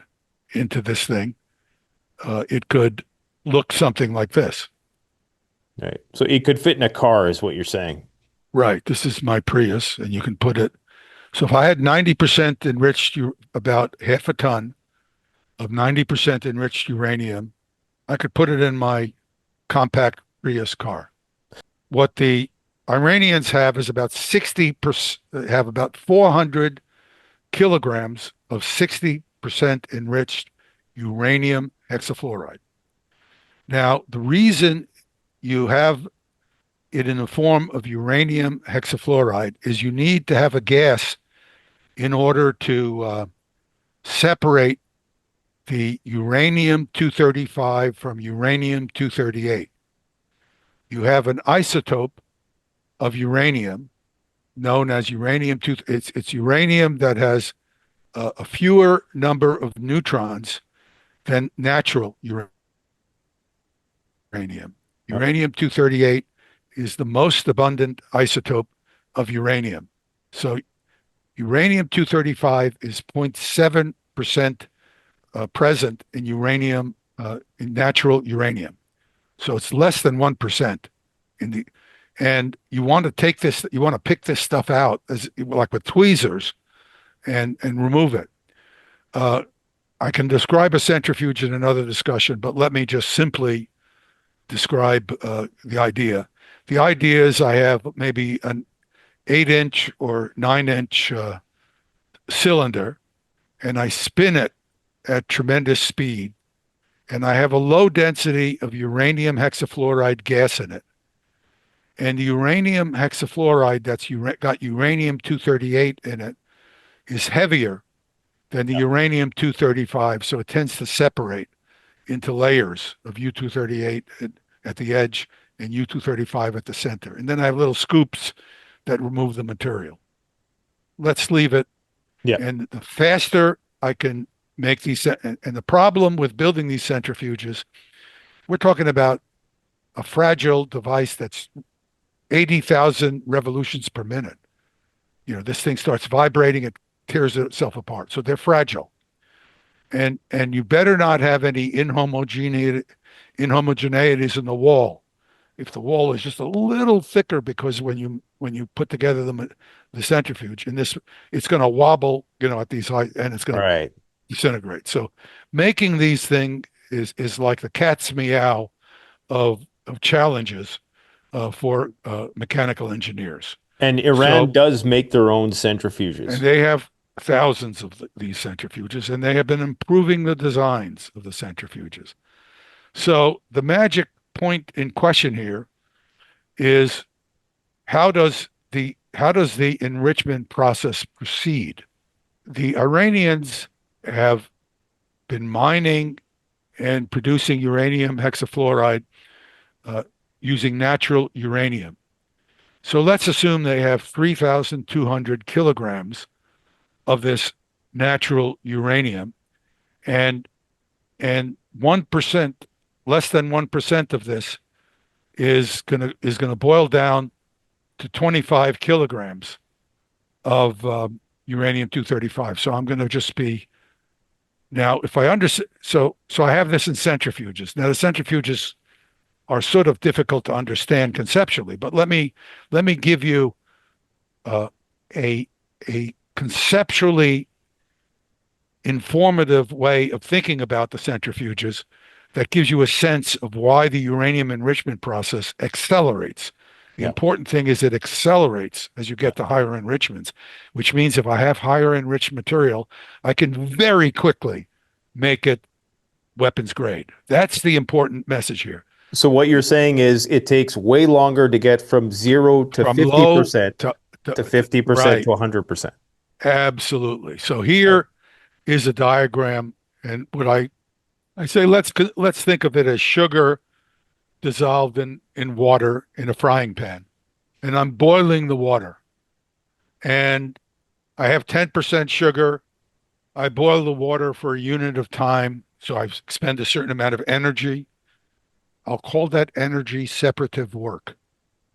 into this thing, it could look something like this. Right. So it could fit in a car, is what you're saying. Right. This is my Prius, and you can put it. So if I had 90% enriched, about half a ton of 90% enriched uranium, I could put it in my compact Prius car. What the Iranians have is about 60%, have about 400 kilograms of 60% enriched uranium hexafluoride. Now, the reason you have it in the form of uranium hexafluoride is you need to have a gas in order to separate the uranium-235 from uranium-238. You have an isotope of uranium known as uranium-2. It's uranium that has a fewer number of neutrons than natural uranium. Uranium-238 is the most abundant isotope of uranium. So uranium-235 is 0.7% present in uranium, in natural uranium. So it's less than 1% and you want to pick this stuff out as like with tweezers and remove it. I can describe a centrifuge in another discussion, but let me just simply describe the idea. The idea is I have maybe an 8-inch or 9-inch cylinder, and I spin it at tremendous speed, and I have a low density of uranium hexafluoride gas in it. And the uranium hexafluoride that's got uranium-238 in it is heavier than the uranium-235, so it tends to separate into layers of U-238 at the edge and U-235 at the center. And then I have little scoops that remove the material. Let's leave it. Yeah. And the faster I can make these, and the problem with building these centrifuges, we're talking about a fragile device that's 80,000 revolutions per minute. This thing starts vibrating, it tears itself apart. So they're fragile. And you better not have any inhomogeneities in the wall. If the wall is just a little thicker, because when you put together the centrifuge, and it's going to wobble, at these heights, and it's going to disintegrate. So making these things is like the cat's meow of challenges for mechanical engineers. And Iran So, does make their own and centrifuges. they have thousands of these centrifuges, and they have been improving the designs of the centrifuges. So the magic point in question here is how does the enrichment process proceed? The Iranians have been mining and producing uranium hexafluoride uh, using natural uranium. So let's assume they have 3,200 kilograms of this natural uranium, and 1%, less than 1% of this is gonna boil down to 25 kilograms of uranium 235. So I'm going to just be now if I understand. So I have this in centrifuges. Now the centrifuges are sort of difficult to understand conceptually, but let me give you uh, a a conceptually informative way of thinking about the centrifuges that gives you a sense of why the uranium enrichment process accelerates. The Yeah. important thing is it accelerates as you get to higher enrichments, which means if I have higher enriched material, I can very quickly make it weapons grade. That's the important message here. So what you're saying is it takes way longer to get from 0 to From low 50% to 50% right, to 100%. absolutely. So Right. here is a diagram, and what I say let's think of it as sugar dissolved in water in a frying pan. And I'm boiling the water. And I have 10% sugar. I boil the water for a unit of time. So I expend a certain amount of energy. I'll call that energy separative work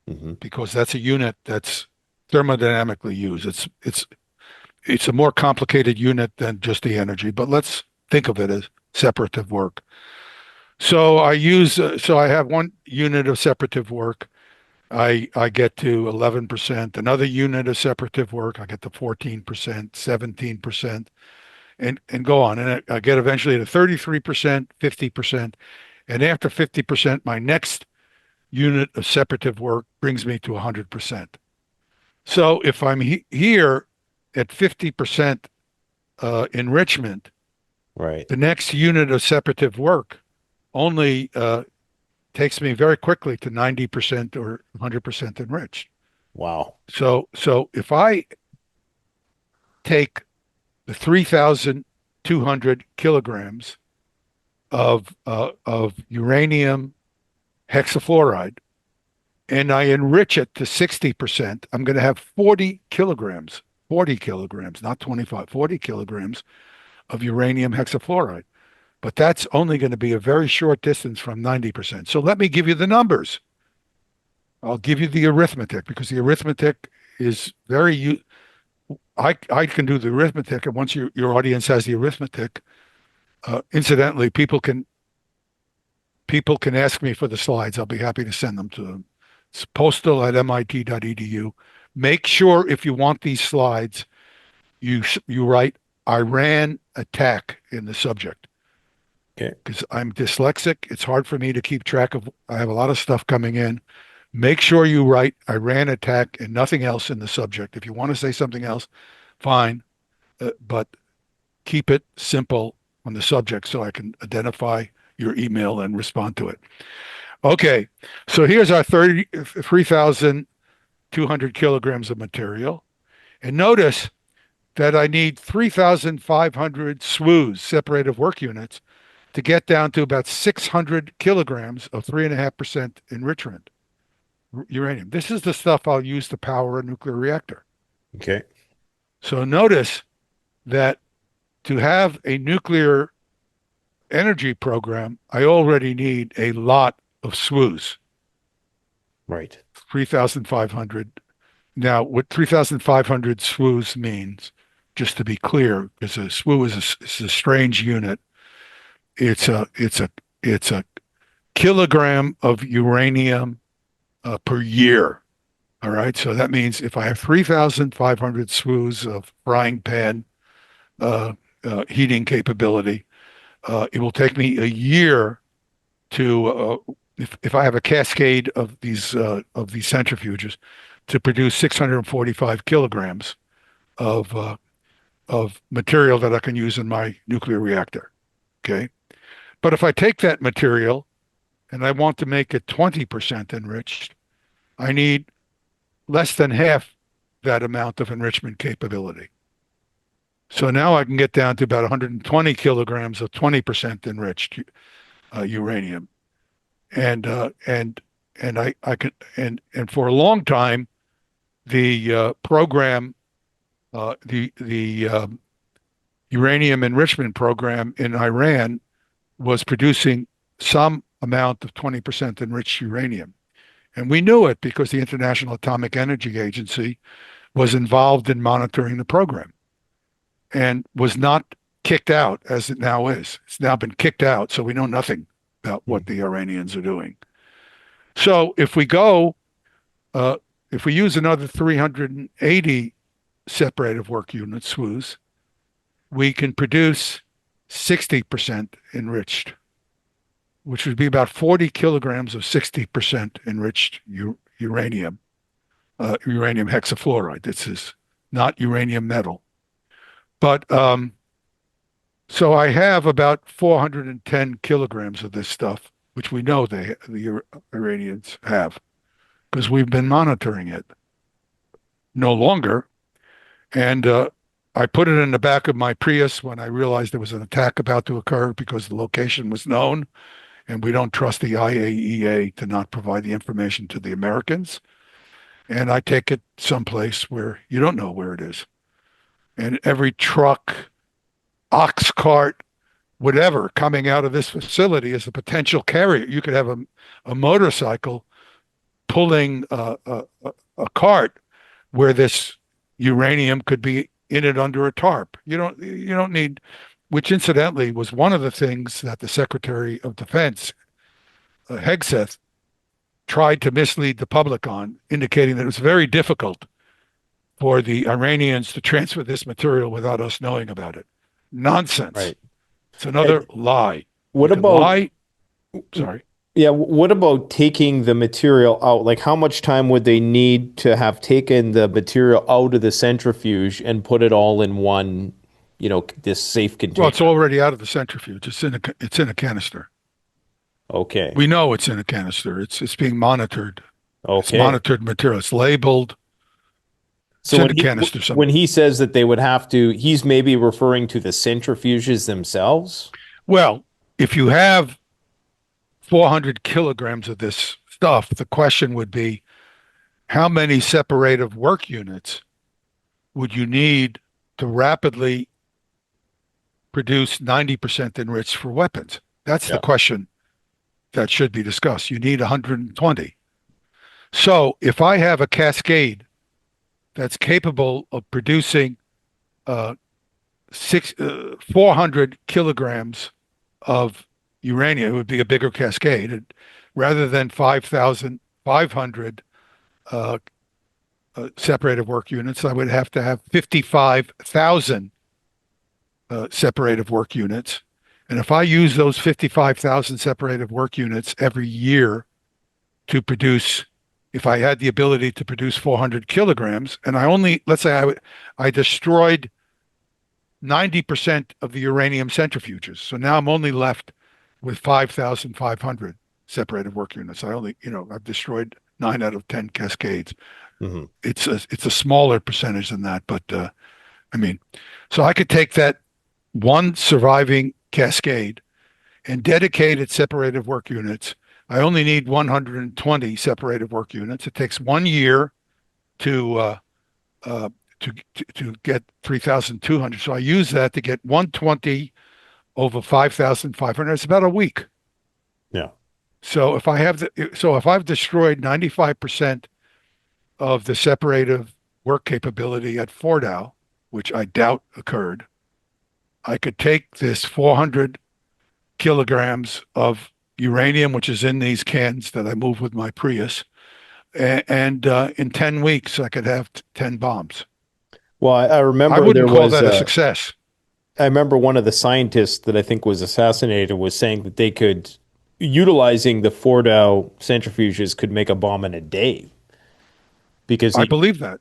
Hmm. because that's a unit that's thermodynamically used. It's a more complicated unit than just the energy, but let's think of it as separative work. So I have 1 unit of separative work. I get to 11%. Another unit of separative work, I get to 14%, 17%, and go on. And I get eventually to 33%, 50%. And after 50%, my next unit of separative work brings me to 100%. So if I'm here at 50% enrichment, Right. the next unit of separative work only takes me very quickly to 90% or 100% enriched. Wow. So if I take the 3,200 kilograms of uranium hexafluoride and I enrich it to 60%, I'm going to have 40 kilograms, not 25, 40 kilograms of uranium hexafluoride. But that's only going to be a very short distance from 90%. So let me give you the numbers. I'll give you the arithmetic because the arithmetic is very. I can do the arithmetic, and once your audience has the arithmetic, incidentally, people can ask me for the slides. I'll be happy to send them to them. It's postal@mit.edu. Make sure if you want these slides, you write Iran attack in the subject Okay. because I'm dyslexic. It's hard for me to keep track of. I have a lot of stuff coming in. Make sure you write Iran attack and nothing else in the subject. If you want to say something else, fine, but keep it simple on the subject so I can identify your email and respond to it. Okay, so here's our 3,200 kilograms of material. And notice that I need 3,500 SWUs, separative work units, to get down to about 600 kilograms of 3.5% enrichment uranium. This is the stuff I'll use to power a nuclear reactor. Okay. So notice that to have a nuclear energy program, I already need a lot of SWUs, Right. 3,500. Now, what 3,500 SWUs means, just to be clear, because a SWU is a strange unit. It's a kilogram of uranium per year. All right. So that means if I have 3,500 SWUs of frying pan heating capability, it will take me a year to, if I have a cascade of these centrifuges, to produce 645 kilograms of material that I can use in my nuclear reactor. Okay. But if I take that material and I want to make it 20% enriched, I need less than half that amount of enrichment capability. So now I can get down to about 120 kilograms of 20% enriched uranium, and I can and for a long time, the program, the uranium enrichment program in Iran was producing some amount of 20% enriched uranium. And we knew it because the International Atomic Energy Agency was involved in monitoring the program and was not kicked out as it now is. It's now been kicked out, so we know nothing about what the Iranians are doing. So if we use another 380 separative work units, SWUs, we can produce 60% enriched, which would be about 40 kilograms of 60% enriched uranium, uranium hexafluoride. This is not uranium metal. But so I have about 410 kilograms of this stuff, which we know the Iranians have because we've been monitoring it. No longer. And I put it in the back of my Prius when I realized there was an attack about to occur because the location was known, and we don't trust the IAEA to not provide the information to the Americans. And I take it someplace where you don't know where it is. And every truck, ox cart, whatever coming out of this facility is a potential carrier. You could have a motorcycle pulling a cart where this uranium could be in it under a tarp. You don't need, which incidentally was one of the things that the Secretary of Defense, Hegseth, tried to mislead the public on, indicating that it was very difficult for the Iranians to transfer this material without us knowing about it. Nonsense. Right. It's another lie. What You can about lie. Sorry. Yeah, what about taking the material out? Like, how much time would they need to have taken the material out of the centrifuge and put it all in one, this safe container? Well, it's already out of the centrifuge. It's in a canister. Okay. We know it's in a canister. It's being monitored. It's Okay. monitored material. It's labeled. So It's in when a he, canister somewhere. when he says that they would have to, he's maybe referring to the centrifuges themselves? Well, if you have 400 kilograms of this stuff, the question would be, how many separative work units would you need to rapidly produce 90% enriched for weapons? That's the question that should be discussed. You need 120. So if I have a cascade that's capable of producing 400 kilograms of uranium, it would be a bigger cascade. Rather than 5,500 separative work units, I would have to have 55,000 separative work units. And if I use those 55,000 separative work units every year to produce, if I had the ability to produce 400 kilograms, and let's say I destroyed 90% of the uranium centrifuges. So now I'm only left with 5,500 separative work units. I've destroyed 9 out of 10 cascades. Mm-hmm. It's a smaller percentage than that, but so I could take that one surviving cascade and dedicate it separative work units. I only need 120 separative work units. It takes 1 year to get 3,200. So I use that to get 120 over 5,500. It's about a week. Yeah. So if I've destroyed 95% of the separative work capability at Fordow, which I doubt occurred, I could take this 400 kilograms of uranium, which is in these cans that I move with my Prius, and in 10 weeks I could have 10 bombs. Well, I remember I wouldn't there call was that a success. I remember one of the scientists that I think was assassinated was saying that they could, utilizing the Fordow centrifuges, could make a bomb in a day. Because I believe that.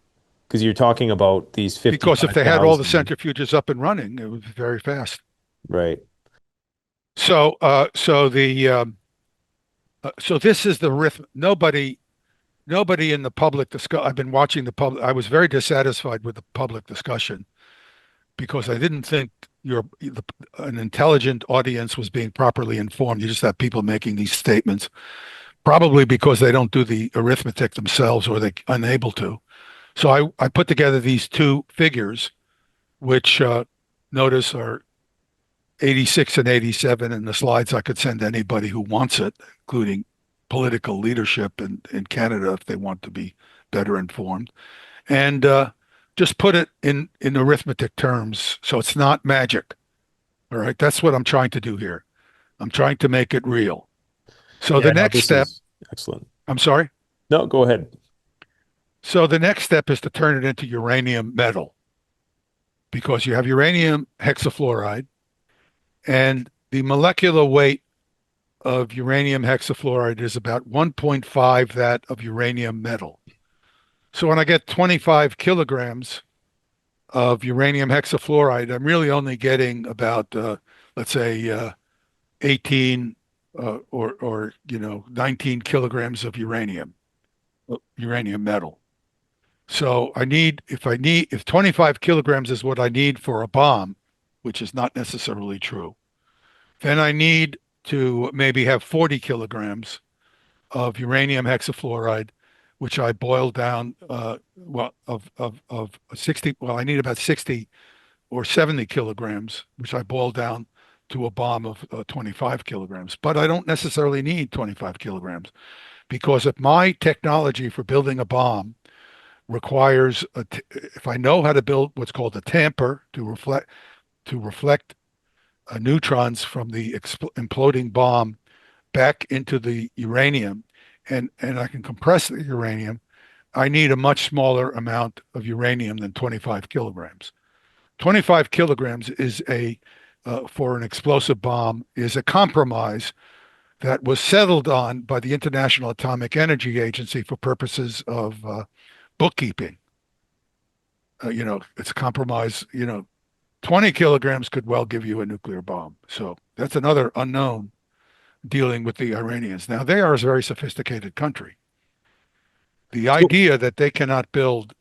you're talking about these Because if they had all the 55,000. centrifuges up and running, it would be very fast. Right. So this is the rhythm. Nobody in the public discuss. I've been watching the public. I was very dissatisfied with the public discussion because I didn't think an intelligent audience was being properly informed. You just have people making these statements, probably because they don't do the arithmetic themselves or they're unable to. So I put together these two figures, which notice are 86 and 87 in the slides. I could send anybody who wants it, including political leadership in Canada if they want to be better informed. And just put it in arithmetic terms so it's not magic. All right. That's what I'm trying to do here. I'm trying to make it real. So Yeah, the no, next this step, is excellent. I'm sorry. No, go ahead. So the next step is to turn it into uranium metal because you have uranium hexafluoride and the molecular weight of uranium hexafluoride is about 1.5 that of uranium metal. So when I get 25 kilograms of uranium hexafluoride, I'm really only getting about, let's say, 18 or 19 kilograms of uranium metal. So if 25 kilograms is what I need for a bomb, which is not necessarily true, then I need to maybe have 40 kilograms of uranium hexafluoride, which I boil down, of 60. Well, I need about 60 or 70 kilograms, which I boil down to a bomb of 25 kilograms. But I don't necessarily need 25 kilograms because if my technology for building a bomb requires, if I know how to build what's called a tamper to reflect neutrons from the imploding bomb back into the uranium, and I can compress the uranium, I need a much smaller amount of uranium than 25 kilograms. 25 kilograms is for an explosive bomb, is a compromise that was settled on by the International Atomic Energy Agency for purposes of bookkeeping. It's a compromise. 20 kilograms could well give you a nuclear bomb. So that's another unknown dealing with the Iranians. Now, they are a very sophisticated country. The idea that they cannot build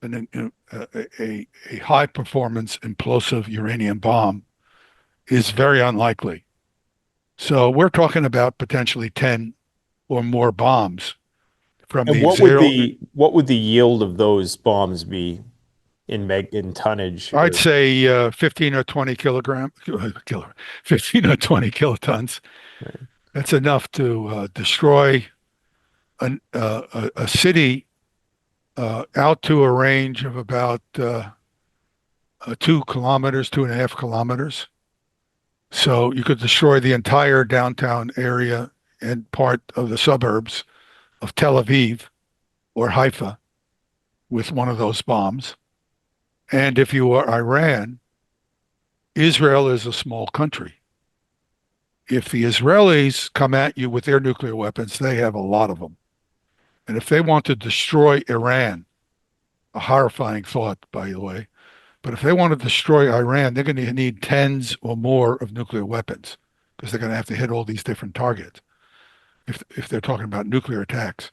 a high performance implosive uranium bomb is very unlikely. So we're talking about potentially 10 or more bombs from And the zero. what would the yield of those bombs be in tonnage? I'd say 15 or 20 kilogram, 15 or 20 kilotons. Right. That's enough to destroy a city out to a range of about 2 kilometers, 2.5 kilometers. So you could destroy the entire downtown area and part of the suburbs of Tel Aviv or Haifa with one of those bombs. And if you are Iran, Israel is a small country. If the Israelis come at you with their nuclear weapons, they have a lot of them. And if they want to destroy Iran, a horrifying thought, by the way, but if they want to destroy Iran, they're going to need tens or more of nuclear weapons because they're going to have to hit all these different targets if they're talking about nuclear attacks.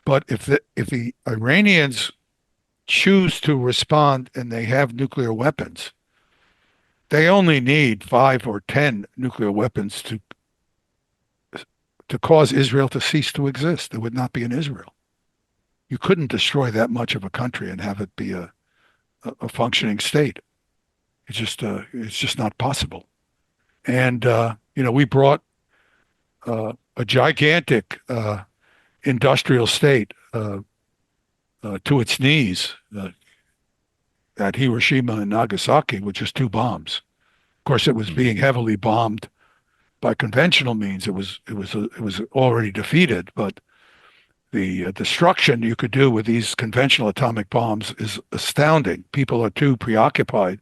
But if the Iranians choose to respond and they have nuclear weapons, they only need 5 or 10 nuclear weapons to cause Israel to cease to exist. There would not be an Israel. You couldn't destroy that much of a country and have it be a functioning state. It's just not possible. And we brought a gigantic industrial state to its knees at Hiroshima and Nagasaki with just 2 bombs. Of course, it was being heavily bombed by conventional means. It was already defeated, but the destruction you could do with these conventional atomic bombs is astounding. People are too preoccupied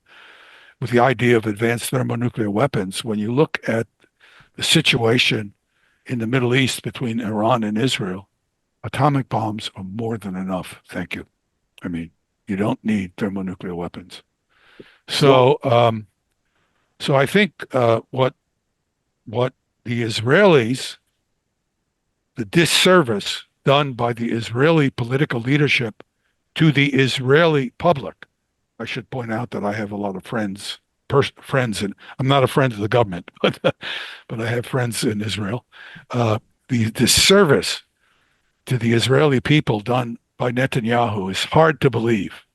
with the idea of advanced thermonuclear weapons. When you look at the situation in the Middle East between Iran and Israel, atomic bombs are more than enough. Thank you. I mean, you don't need thermonuclear weapons. So, So I think what the Israelis, the disservice done by the Israeli political leadership to the Israeli public. I should point out that I have a lot of friends, and I'm not a friend of the government, but I have friends in Israel. Uh, the disservice to the Israeli people done by Netanyahu is hard to believe.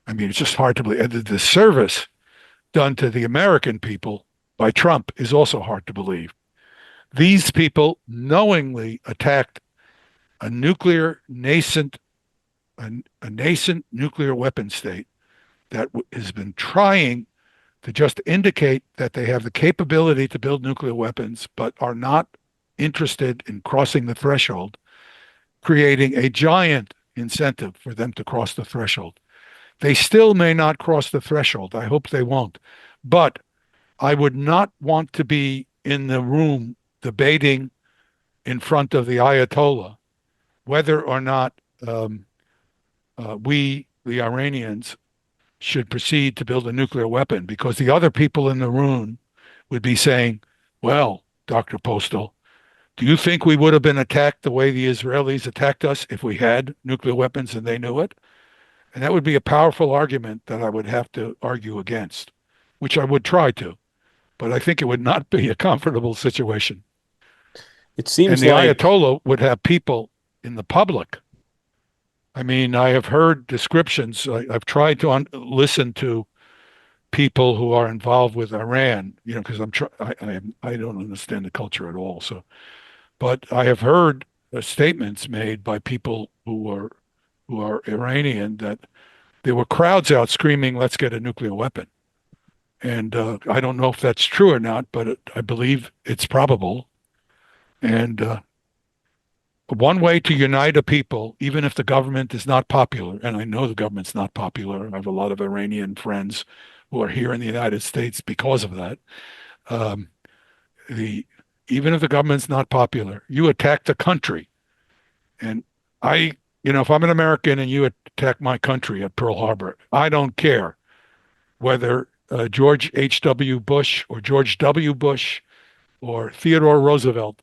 I mean, it's just hard to believe. And the disservice done to the American people by Trump is also hard to believe. These people knowingly attacked a nuclear nascent, a nascent nuclear weapon state that has been trying to just indicate that they have the capability to build nuclear weapons, but are not interested in crossing the threshold, creating a giant incentive for them to cross the threshold. They still may not cross the threshold. I hope they won't. But I would not want to be in the room debating in front of the Ayatollah whether or not we, the Iranians, should proceed to build a nuclear weapon, because the other people in the room would be saying, well, Dr. Postol, do you think we would have been attacked the way the Israelis attacked us if we had nuclear weapons and they knew it? And that would be a powerful argument that I would have to argue against, which I would try to, but I think it would not be a comfortable situation. it And seems the like Ayatollah would have people in the public. I mean, I have heard descriptions. I've tried to listen to people who are involved with Iran, because I don't understand the culture at all. So, but I have heard statements made by people who are Iranian that there were crowds out screaming, "Let's get a nuclear weapon." And I don't know if that's true or not, but I believe it's probable. And one way to unite a people, even if the government is not popular, and I know the government's not popular. I have a lot of Iranian friends who are here in the United States because of that. Um, the Even if the government's not popular, you attack the country. And if I'm an American and you attack my country at Pearl Harbor, I don't care whether George H.W. Bush or George W. Bush or Theodore Roosevelt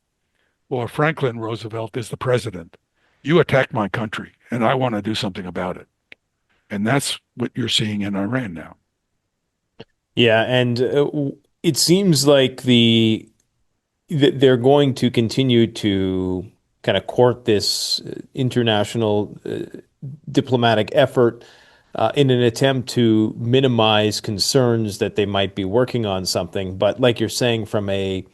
or Franklin Roosevelt is the president. You attacked my country, and I want to do something about it. And that's what you're seeing in Iran now. yeah, and it seems like they're going to continue to kind of court this international diplomatic effort in an attempt to minimize concerns that they might be working on something. But like you're saying, from a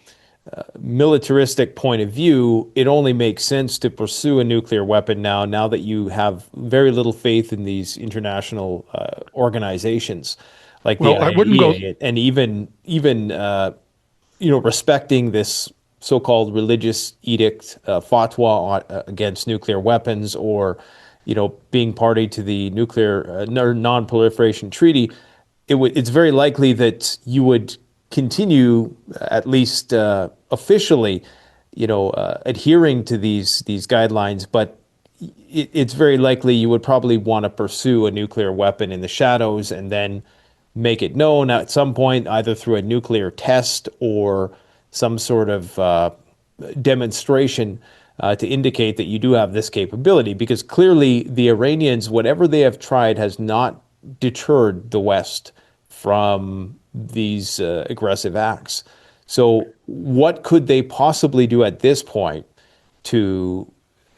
militaristic point of view, it only makes sense to pursue a nuclear weapon now that you have very little faith in these international organizations like the Well, I wouldn't go. IAEA, and even respecting this so-called religious edict, fatwa against nuclear weapons, or being party to the nuclear non-proliferation treaty. It's very likely that you would continue, at least officially, adhering to these guidelines, but it's very likely you would probably want to pursue a nuclear weapon in the shadows and then make it known at some point, either through a nuclear test or some sort of demonstration to indicate that you do have this capability. Because clearly the Iranians, whatever they have tried, has not deterred the West from these aggressive acts. So what could they possibly do at this point to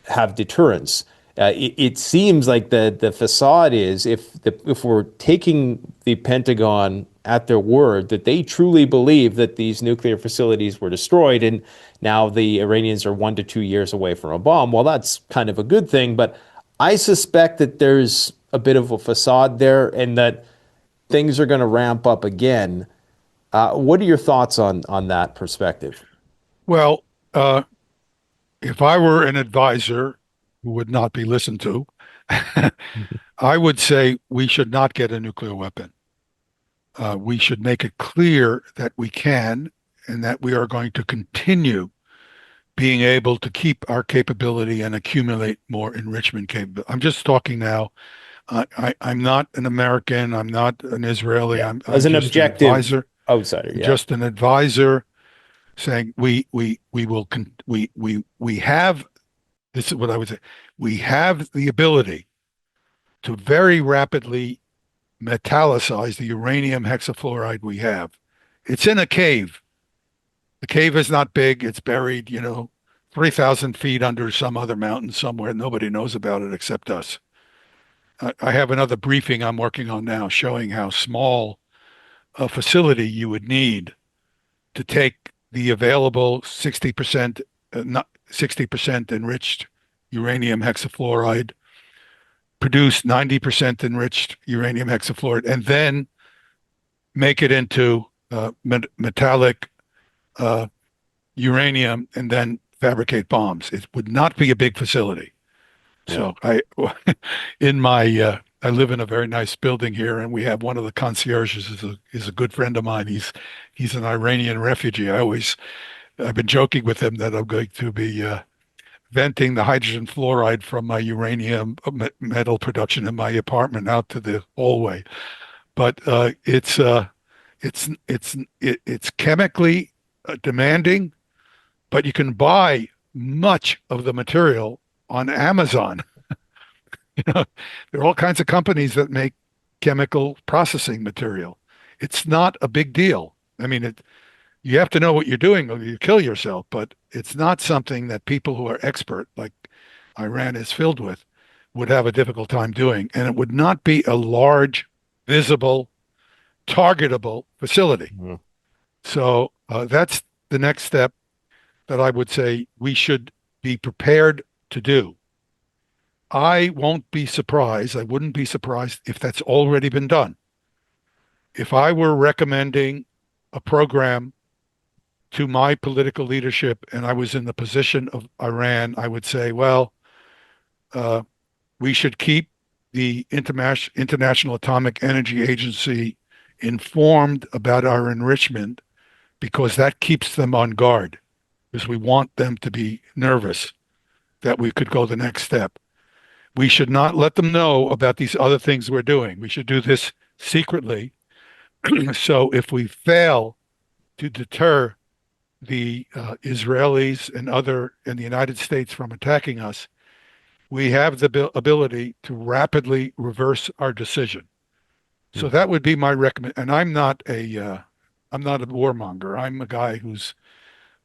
have deterrence? It seems like the facade is, if we're taking the Pentagon at their word, that they truly believe that these nuclear facilities were destroyed, and now the Iranians are 1 to 2 years away from a bomb. Well, that's kind of a good thing, but I suspect that there's a bit of a facade there, and that things are going to ramp up again. What are your thoughts on that perspective? Well, if I were an advisor who would not be listened to, I would say we should not get a nuclear weapon. We should make it clear that we can, and that we are going to continue being able to keep our capability and accumulate more enrichment capability. I'm just talking now. I'm not an American. I'm not an Israeli. Yeah. I'm As an just an objective advisor. outsider, I'm yeah. just an advisor saying we have, this is what I would say, we have the ability to very rapidly metallicize the uranium hexafluoride we have. It's in a cave. The cave is not big. It's buried, 3,000 feet under some other mountain somewhere. Nobody knows about it except us. I have another briefing I'm working on now showing how small a facility you would need to take the available 60%, not 60% enriched uranium hexafluoride, produce 90% enriched uranium hexafluoride, and then make it into metallic uranium and then fabricate bombs. It would not be a big facility. Yeah. So in my, I live in a very nice building here, and we have one of the concierges is a good friend of mine. He's an Iranian refugee. I've been joking with him that I'm going to be venting the hydrogen fluoride from my uranium metal production in my apartment out to the hallway. But it's chemically demanding, but you can buy much of the material on Amazon. There are all kinds of companies that make chemical processing material. It's not a big deal. I mean, you have to know what you're doing or you kill yourself, but it's not something that people who are expert, like Iran is filled with, would have a difficult time doing. And it would not be a large, visible, targetable facility. Mhm. So that's the next step that I would say we should be prepared to do. I won't be surprised. I wouldn't be surprised if that's already been done. If I were recommending a program to my political leadership and I was in the position of Iran, I would say, well, uh, we should keep the International Atomic Energy Agency informed about our enrichment because that keeps them on guard, because we want them to be nervous that we could go the next step. We should not let them know about these other things we're doing. We should do this secretly. So if we fail to deter the Israelis and the United States from attacking us, we have the ability to rapidly reverse our decision. So that would be my recommend. And I'm not a warmonger. I'm a guy who's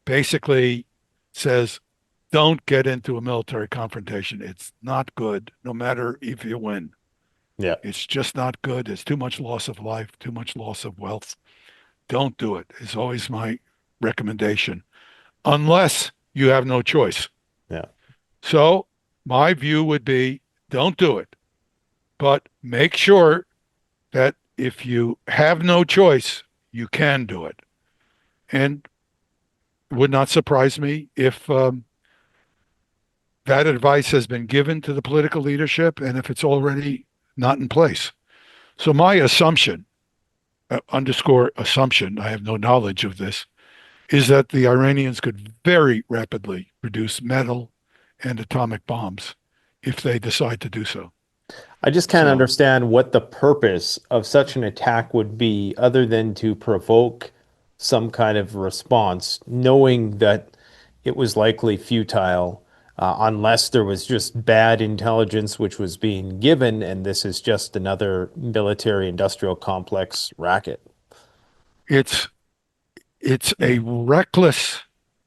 basically says, don't get into a military confrontation. It's not good, no matter if you win. Yeah. It's just not good. There's too much loss of life, too much loss of wealth. Don't do it, is always my recommendation, unless you have no choice. Yeah. So my view would be don't do it, but make sure that if you have no choice, you can do it. And it would not surprise me if that advice has been given to the political leadership and if it's already not in place. So my assumption, underscore assumption, I have no knowledge of this, is that the Iranians could very rapidly produce metal and atomic bombs if they decide to do so. I just can't So- understand what the purpose of such an attack would be other than to provoke some kind of response, knowing that it was likely futile, unless there was just bad intelligence which was being given, and this is just another military industrial complex racket. It's a reckless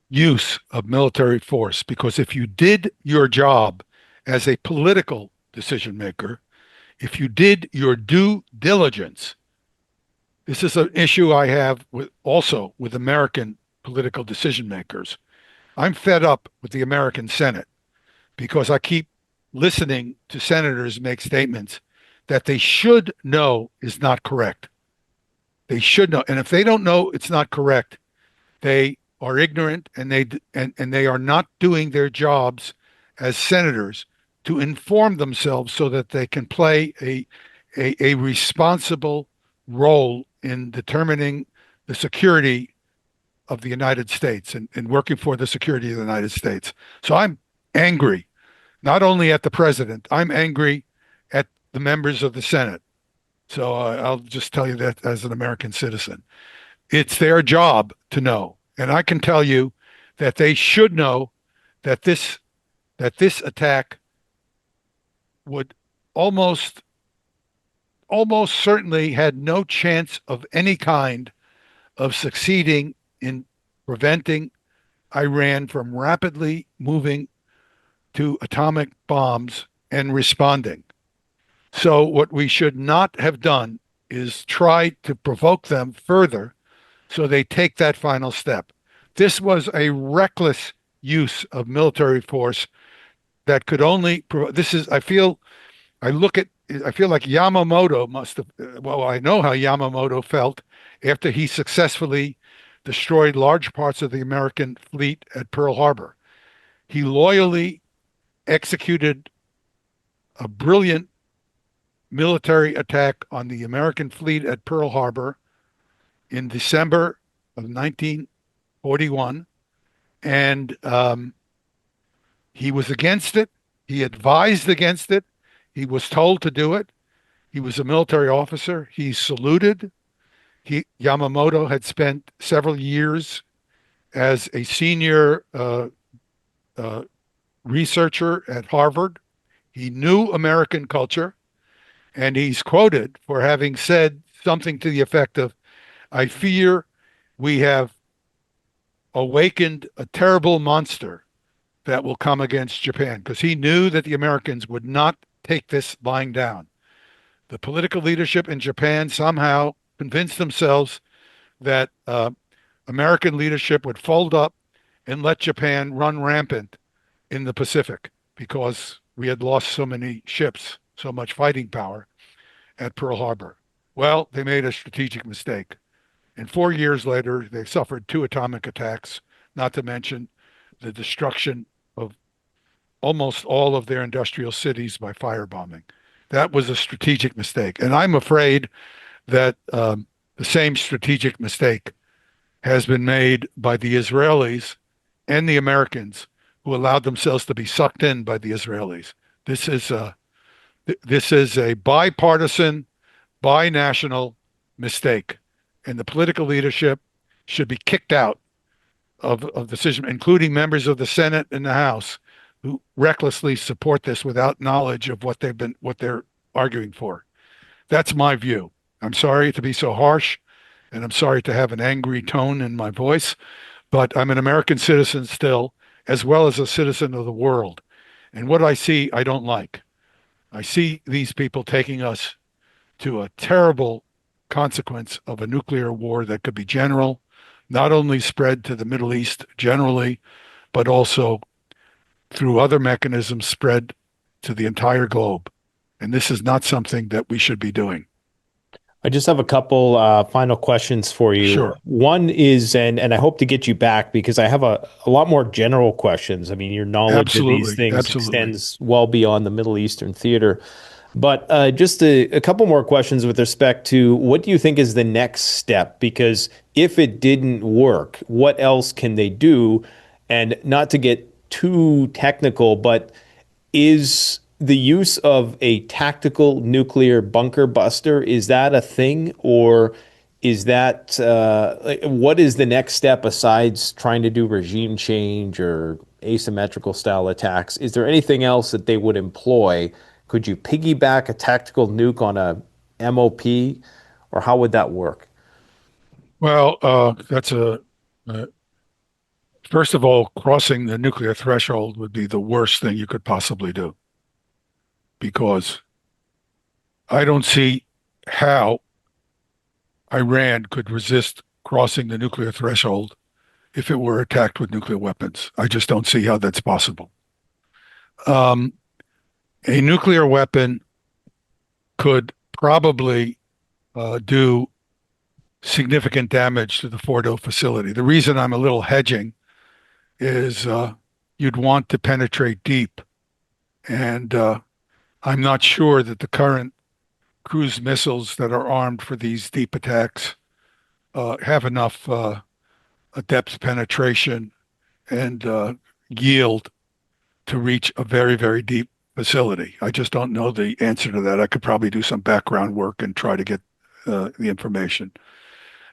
use of military force because if you did your job as a political decision maker, if you did your due diligence, this is an issue I have also with American political decision makers. I'm fed up with the American Senate because I keep listening to senators make statements that they should know is not correct. They should know. And if they don't know it's not correct, they are ignorant and they are not doing their jobs as senators to inform themselves so that they can play a responsible role in determining the security of the United States and working for the security of the United States. So I'm angry, not only at the president, I'm angry at the members of the Senate. So I'll just tell you that as an American citizen. It's their job to know. And I can tell you that they should know that this attack would almost almost certainly had no chance of any kind of succeeding in preventing Iran from rapidly moving to atomic bombs and responding. So, what we should not have done is try to provoke them further so they take that final step. This was a reckless use of military force that could only, this is, I feel like Yamamoto must have, well, I know how Yamamoto felt after he successfully destroyed large parts of the American fleet at Pearl Harbor. He loyally executed a brilliant military attack on the American fleet at Pearl Harbor in December of 1941. And he was against it. He advised against it. He was told to do it. He was a military officer. He saluted. Yamamoto had spent several years as a senior uh, researcher at Harvard. He knew American culture, and he's quoted for having said something to the effect of, I fear we have awakened a terrible monster that will come against Japan, because he knew that the Americans would not take this lying down. The political leadership in Japan somehow convinced themselves that American leadership would fold up and let Japan run rampant in the Pacific because we had lost so many ships, so much fighting power at Pearl Harbor. Well, they made a strategic mistake. And 4 years later, they suffered two atomic attacks, not to mention the destruction of almost all of their industrial cities by firebombing. That was a strategic mistake. And I'm afraid that the same strategic mistake has been made by the Israelis and the Americans, who allowed themselves to be sucked in by the Israelis. This is a bipartisan, binational mistake, and the political leadership should be kicked out of decision, including members of the Senate and the House, who recklessly support this without knowledge of what they're arguing for. That's my view. I'm sorry to be so harsh, and I'm sorry to have an angry tone in my voice, but I'm an American citizen still, as well as a citizen of the world. And what I see, I don't like. I see these people taking us to a terrible consequence of a nuclear war that could be general, not only spread to the Middle East generally, but also through other mechanisms spread to the entire globe. And this is not something that we should be doing. I just have a couple final questions for you. Sure. One is, and I hope to get you back because I have a lot more general questions. I mean, your knowledge of these things extends well beyond the Middle Eastern theater. But just a couple more questions with respect to what do you think is the next step? Because if it didn't work, what else can they do? And not to get too technical, but is the use of a tactical nuclear bunker buster, is that a thing? Or is that, what is the next step besides trying to do regime change or asymmetrical style attacks? Is there anything else that they would employ? Could you piggyback a tactical nuke on a MOP, or how would that work? Well, first of all, crossing the nuclear threshold would be the worst thing you could possibly do, because I don't see how Iran could resist crossing the nuclear threshold if it were attacked with nuclear weapons. I just don't see how that's possible. A nuclear weapon could probably do significant damage to the Fordow facility. The reason I'm a little hedging is you'd want to penetrate deep. And I'm not sure that the current cruise missiles that are armed for these deep attacks have enough a depth penetration and yield to reach a very, very deep facility. I just don't know the answer to that. I could probably do some background work and try to get the information.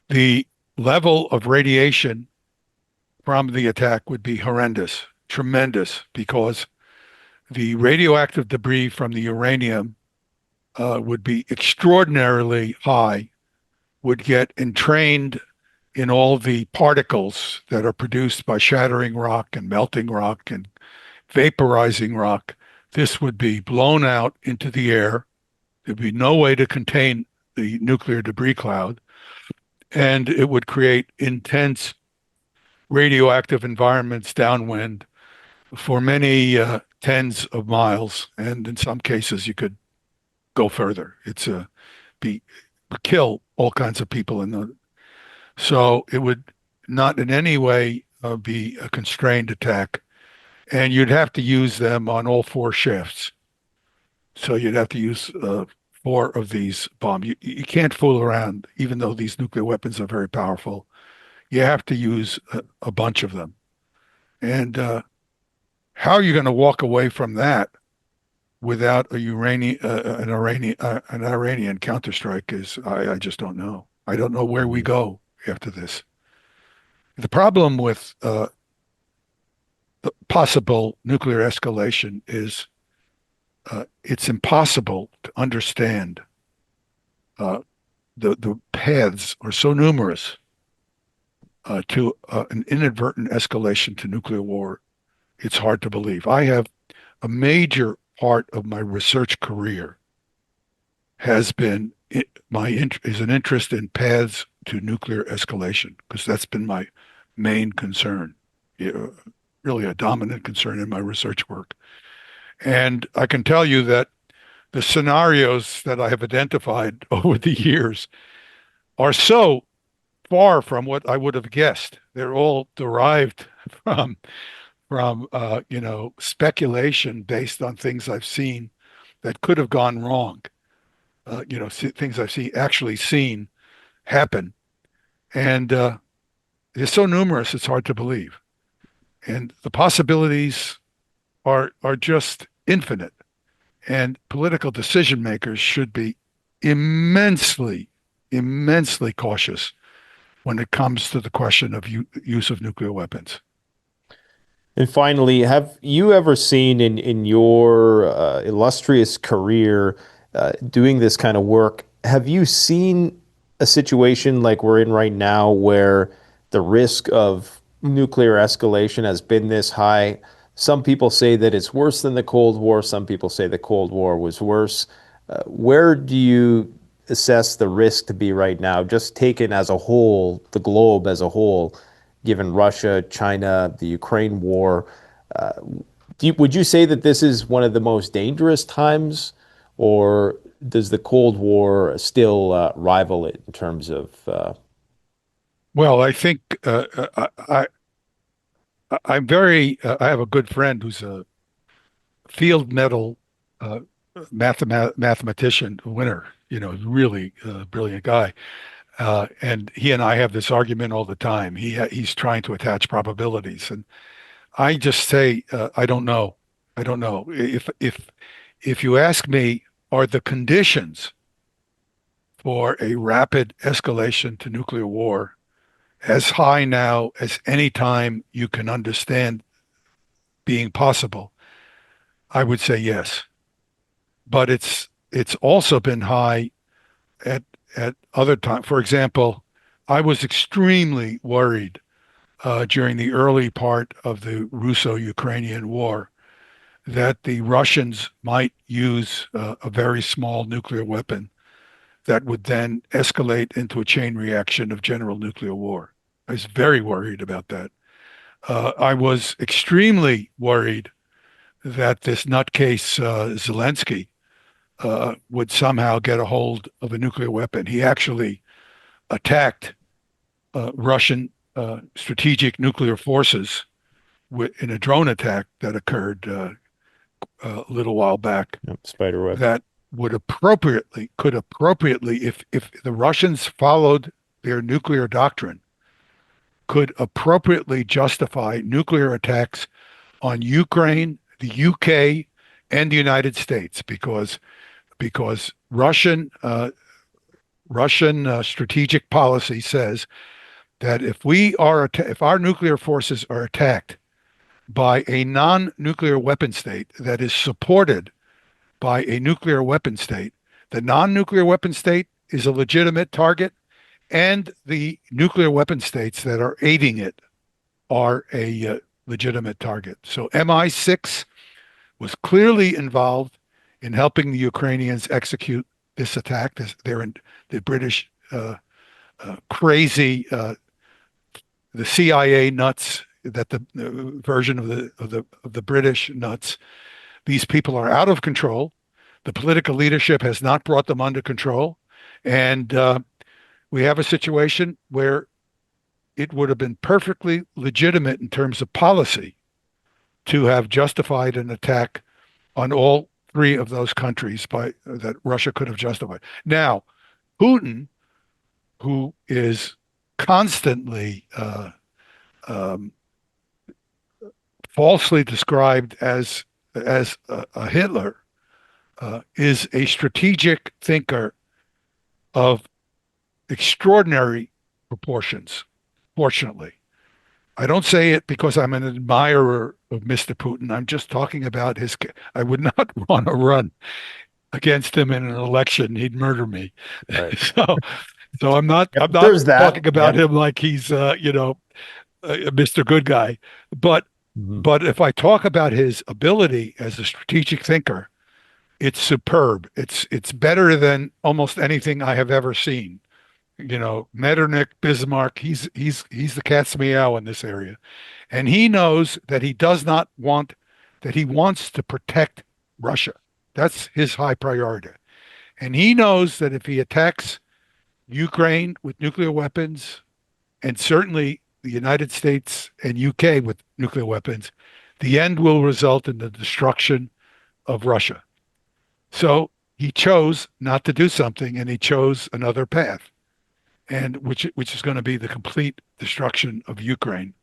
The level of radiation from the attack would be horrendous, tremendous, because the radioactive debris from the uranium would be extraordinarily high, would get entrained in all the particles that are produced by shattering rock and melting rock and vaporizing rock. This would be blown out into the air. There'd be no way to contain the nuclear debris cloud, and it would create intense radioactive environments downwind for many tens of miles, and in some cases you could go further. It's a be kill all kinds of people in the. So it would not in any way be a constrained attack, and you'd have to use them on all four shifts. So you'd have to use four of these bombs. You can't fool around, even though these nuclear weapons are very powerful. You have to use a bunch of them. And how are you going to walk away from that without an Iranian counterstrike? I just don't know. I don't know where we go after this. The problem with the possible nuclear escalation is it's impossible to understand. The paths are so numerous to an inadvertent escalation to nuclear war. It's hard to believe. I have a major part of my research career has been is an interest in paths to nuclear escalation, because that's been my main concern, really a dominant concern in my research work. And I can tell you that the scenarios that I have identified over the years are so far from what I would have guessed. They're all derived from speculation based on things I've seen that could have gone wrong. Things I've actually seen happen, and they're so numerous it's hard to believe, and the possibilities are just infinite. And political decision makers should be immensely, immensely cautious when it comes to the question of use of nuclear weapons. And finally, have you ever seen in your illustrious career doing this kind of work, have you seen a situation like we're in right now where the risk of nuclear escalation has been this high? Some people say that it's worse than the Cold War. Some people say the Cold War was worse. Where do you assess the risk to be right now, just taken as a whole, the globe as a whole, given Russia, China, the Ukraine war? Would you say that this is one of the most dangerous times, or does the Cold War still rival it in terms of? Well, I think I'm very. I have a good friend who's a field medal mathematician winner. Really brilliant guy. And he and I have this argument all the time. He's trying to attach probabilities, and I just say I don't know. I don't know. If you ask me, are the conditions for a rapid escalation to nuclear war as high now as any time you can understand being possible? I would say yes. But it's also been high at other times. For example, I was extremely worried during the early part of the Russo-Ukrainian war that the Russians might use a very small nuclear weapon that would then escalate into a chain reaction of general nuclear war. I was very worried about that. I was extremely worried that this nutcase Zelensky would somehow get a hold of a nuclear weapon. He actually attacked Russian strategic nuclear forces in a drone attack that occurred a little while back. Yep, Spiderweb. That could appropriately, if the Russians followed their nuclear doctrine, could appropriately justify nuclear attacks on Ukraine, the UK, and the United States because Russian strategic policy says that if our nuclear forces are attacked by a non-nuclear weapon state that is supported by a nuclear weapon state, the non-nuclear weapon state is a legitimate target, and the nuclear weapon states that are aiding it are a legitimate target. So MI6 was clearly involved in helping the Ukrainians execute this attack. They're in the British crazy, the CIA nuts, that the version of the British nuts. These people are out of control. The political leadership has not brought them under control, and we have a situation where it would have been perfectly legitimate in terms of policy to have justified an attack on all three of those countries that Russia could have justified. Now, Putin, who is constantly falsely described as a Hitler, is a strategic thinker of extraordinary proportions. Fortunately, I don't say it because I'm an admirer of Mr. Putin. I'm just talking about his. I would not want to run against him in an election. He'd murder me. Right. So I'm not. Yep, I'm not there's that. talking about Yep. him like he's Mr. Good Guy. But Mhm. but if I talk about his ability as a strategic thinker, it's superb. It's better than almost anything I have ever seen. Metternich, Bismarck, he's the cat's meow in this area. And he knows that he does not want, that he wants to protect Russia. That's his high priority. And he knows that if he attacks Ukraine with nuclear weapons, and certainly the United States and UK with nuclear weapons, the end will result in the destruction of Russia. So he chose not to do something, and he chose another path, and which is going to be the complete destruction of Ukraine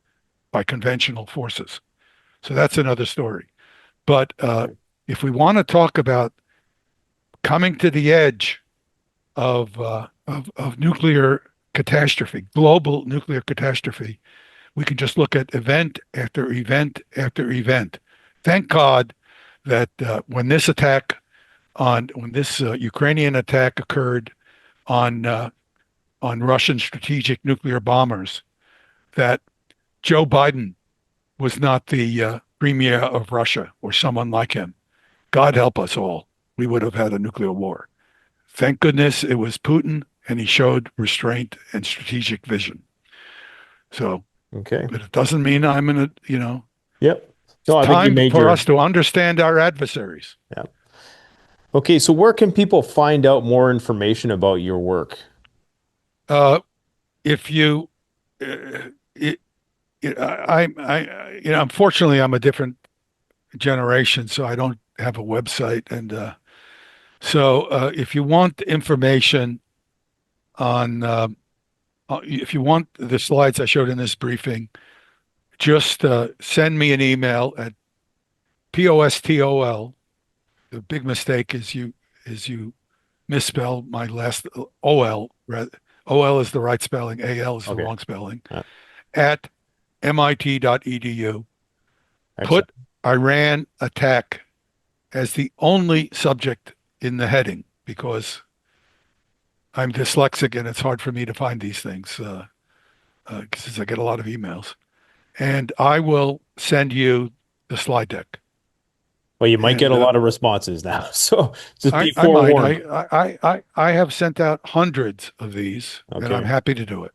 by conventional forces. So that's another story. But if we want to talk about coming to the edge of nuclear catastrophe, global nuclear catastrophe, we can just look at event after event after event. Thank God that when this Ukrainian attack occurred on Russian strategic nuclear bombers, that Joe Biden was not the premier of Russia or someone like him. God help us all. We would have had a nuclear war. Thank goodness it was Putin, and he showed restraint and strategic vision. So, Okay. but it doesn't mean I'm in Yep. it's No, I think you time made for your. us to understand our adversaries. Yeah. Okay, so where can people find out more information about your work? Uh, if you, it, unfortunately, I'm a different generation, so I don't have a website. And so if you want information on, if you want the slides I showed in this briefing, just send me an email at POSTOL. The big mistake is you misspell my last OL. OL is the right spelling, AL is the Okay. wrong spelling, Yeah. at MIT.edu. Excellent. Put Iran attack as the only subject in the heading, because I'm dyslexic and it's hard for me to find these things because I get a lot of emails. And I will send you the slide deck. Well, you might get And a lot of responses now, so just be I might. forewarned. I have sent out hundreds of these, and I'm Okay. happy to do it.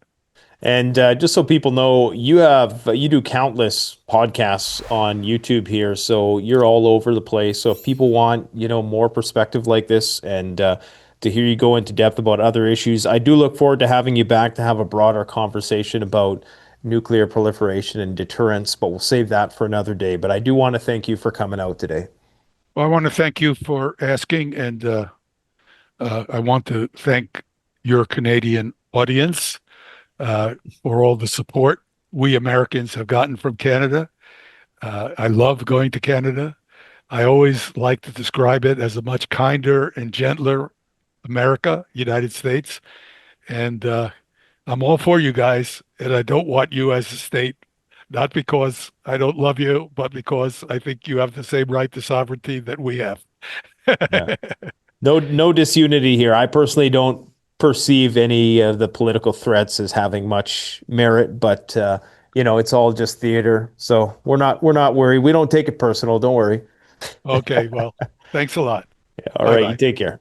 And just so people know, you do countless podcasts on YouTube here, so you're all over the place. So if people want, more perspective like this and to hear you go into depth about other issues, I do look forward to having you back to have a broader conversation about nuclear proliferation and deterrence, but we'll save that for another day. But I do want to thank you for coming out today. Well, I want to thank you for asking, and I want to thank your Canadian audience for all the support. we Americans have gotten from Canada. I love going to Canada. I always like to describe it as a much kinder and gentler America, United States. And I'm all for you guys. And I don't want you as a state, not because I don't love you, but because I think you have the same right to sovereignty that we have. Yeah. No disunity here. I personally don't perceive any of the political threats as having much merit, but it's all just theater. So we're not worried. We don't take it personal. Don't worry. Okay, well, thanks a lot. All right, Bye-bye. you take care.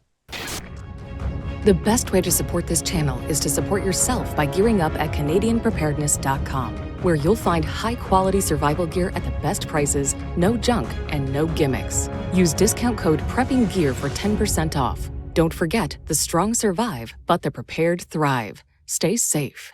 The best way to support this channel is to support yourself by gearing up at CanadianPreparedness.com, where you'll find high-quality survival gear at the best prices, no junk, and no gimmicks. Use discount code PREPPINGGEAR for 10% off. Don't forget, the strong survive, but the prepared thrive. Stay safe.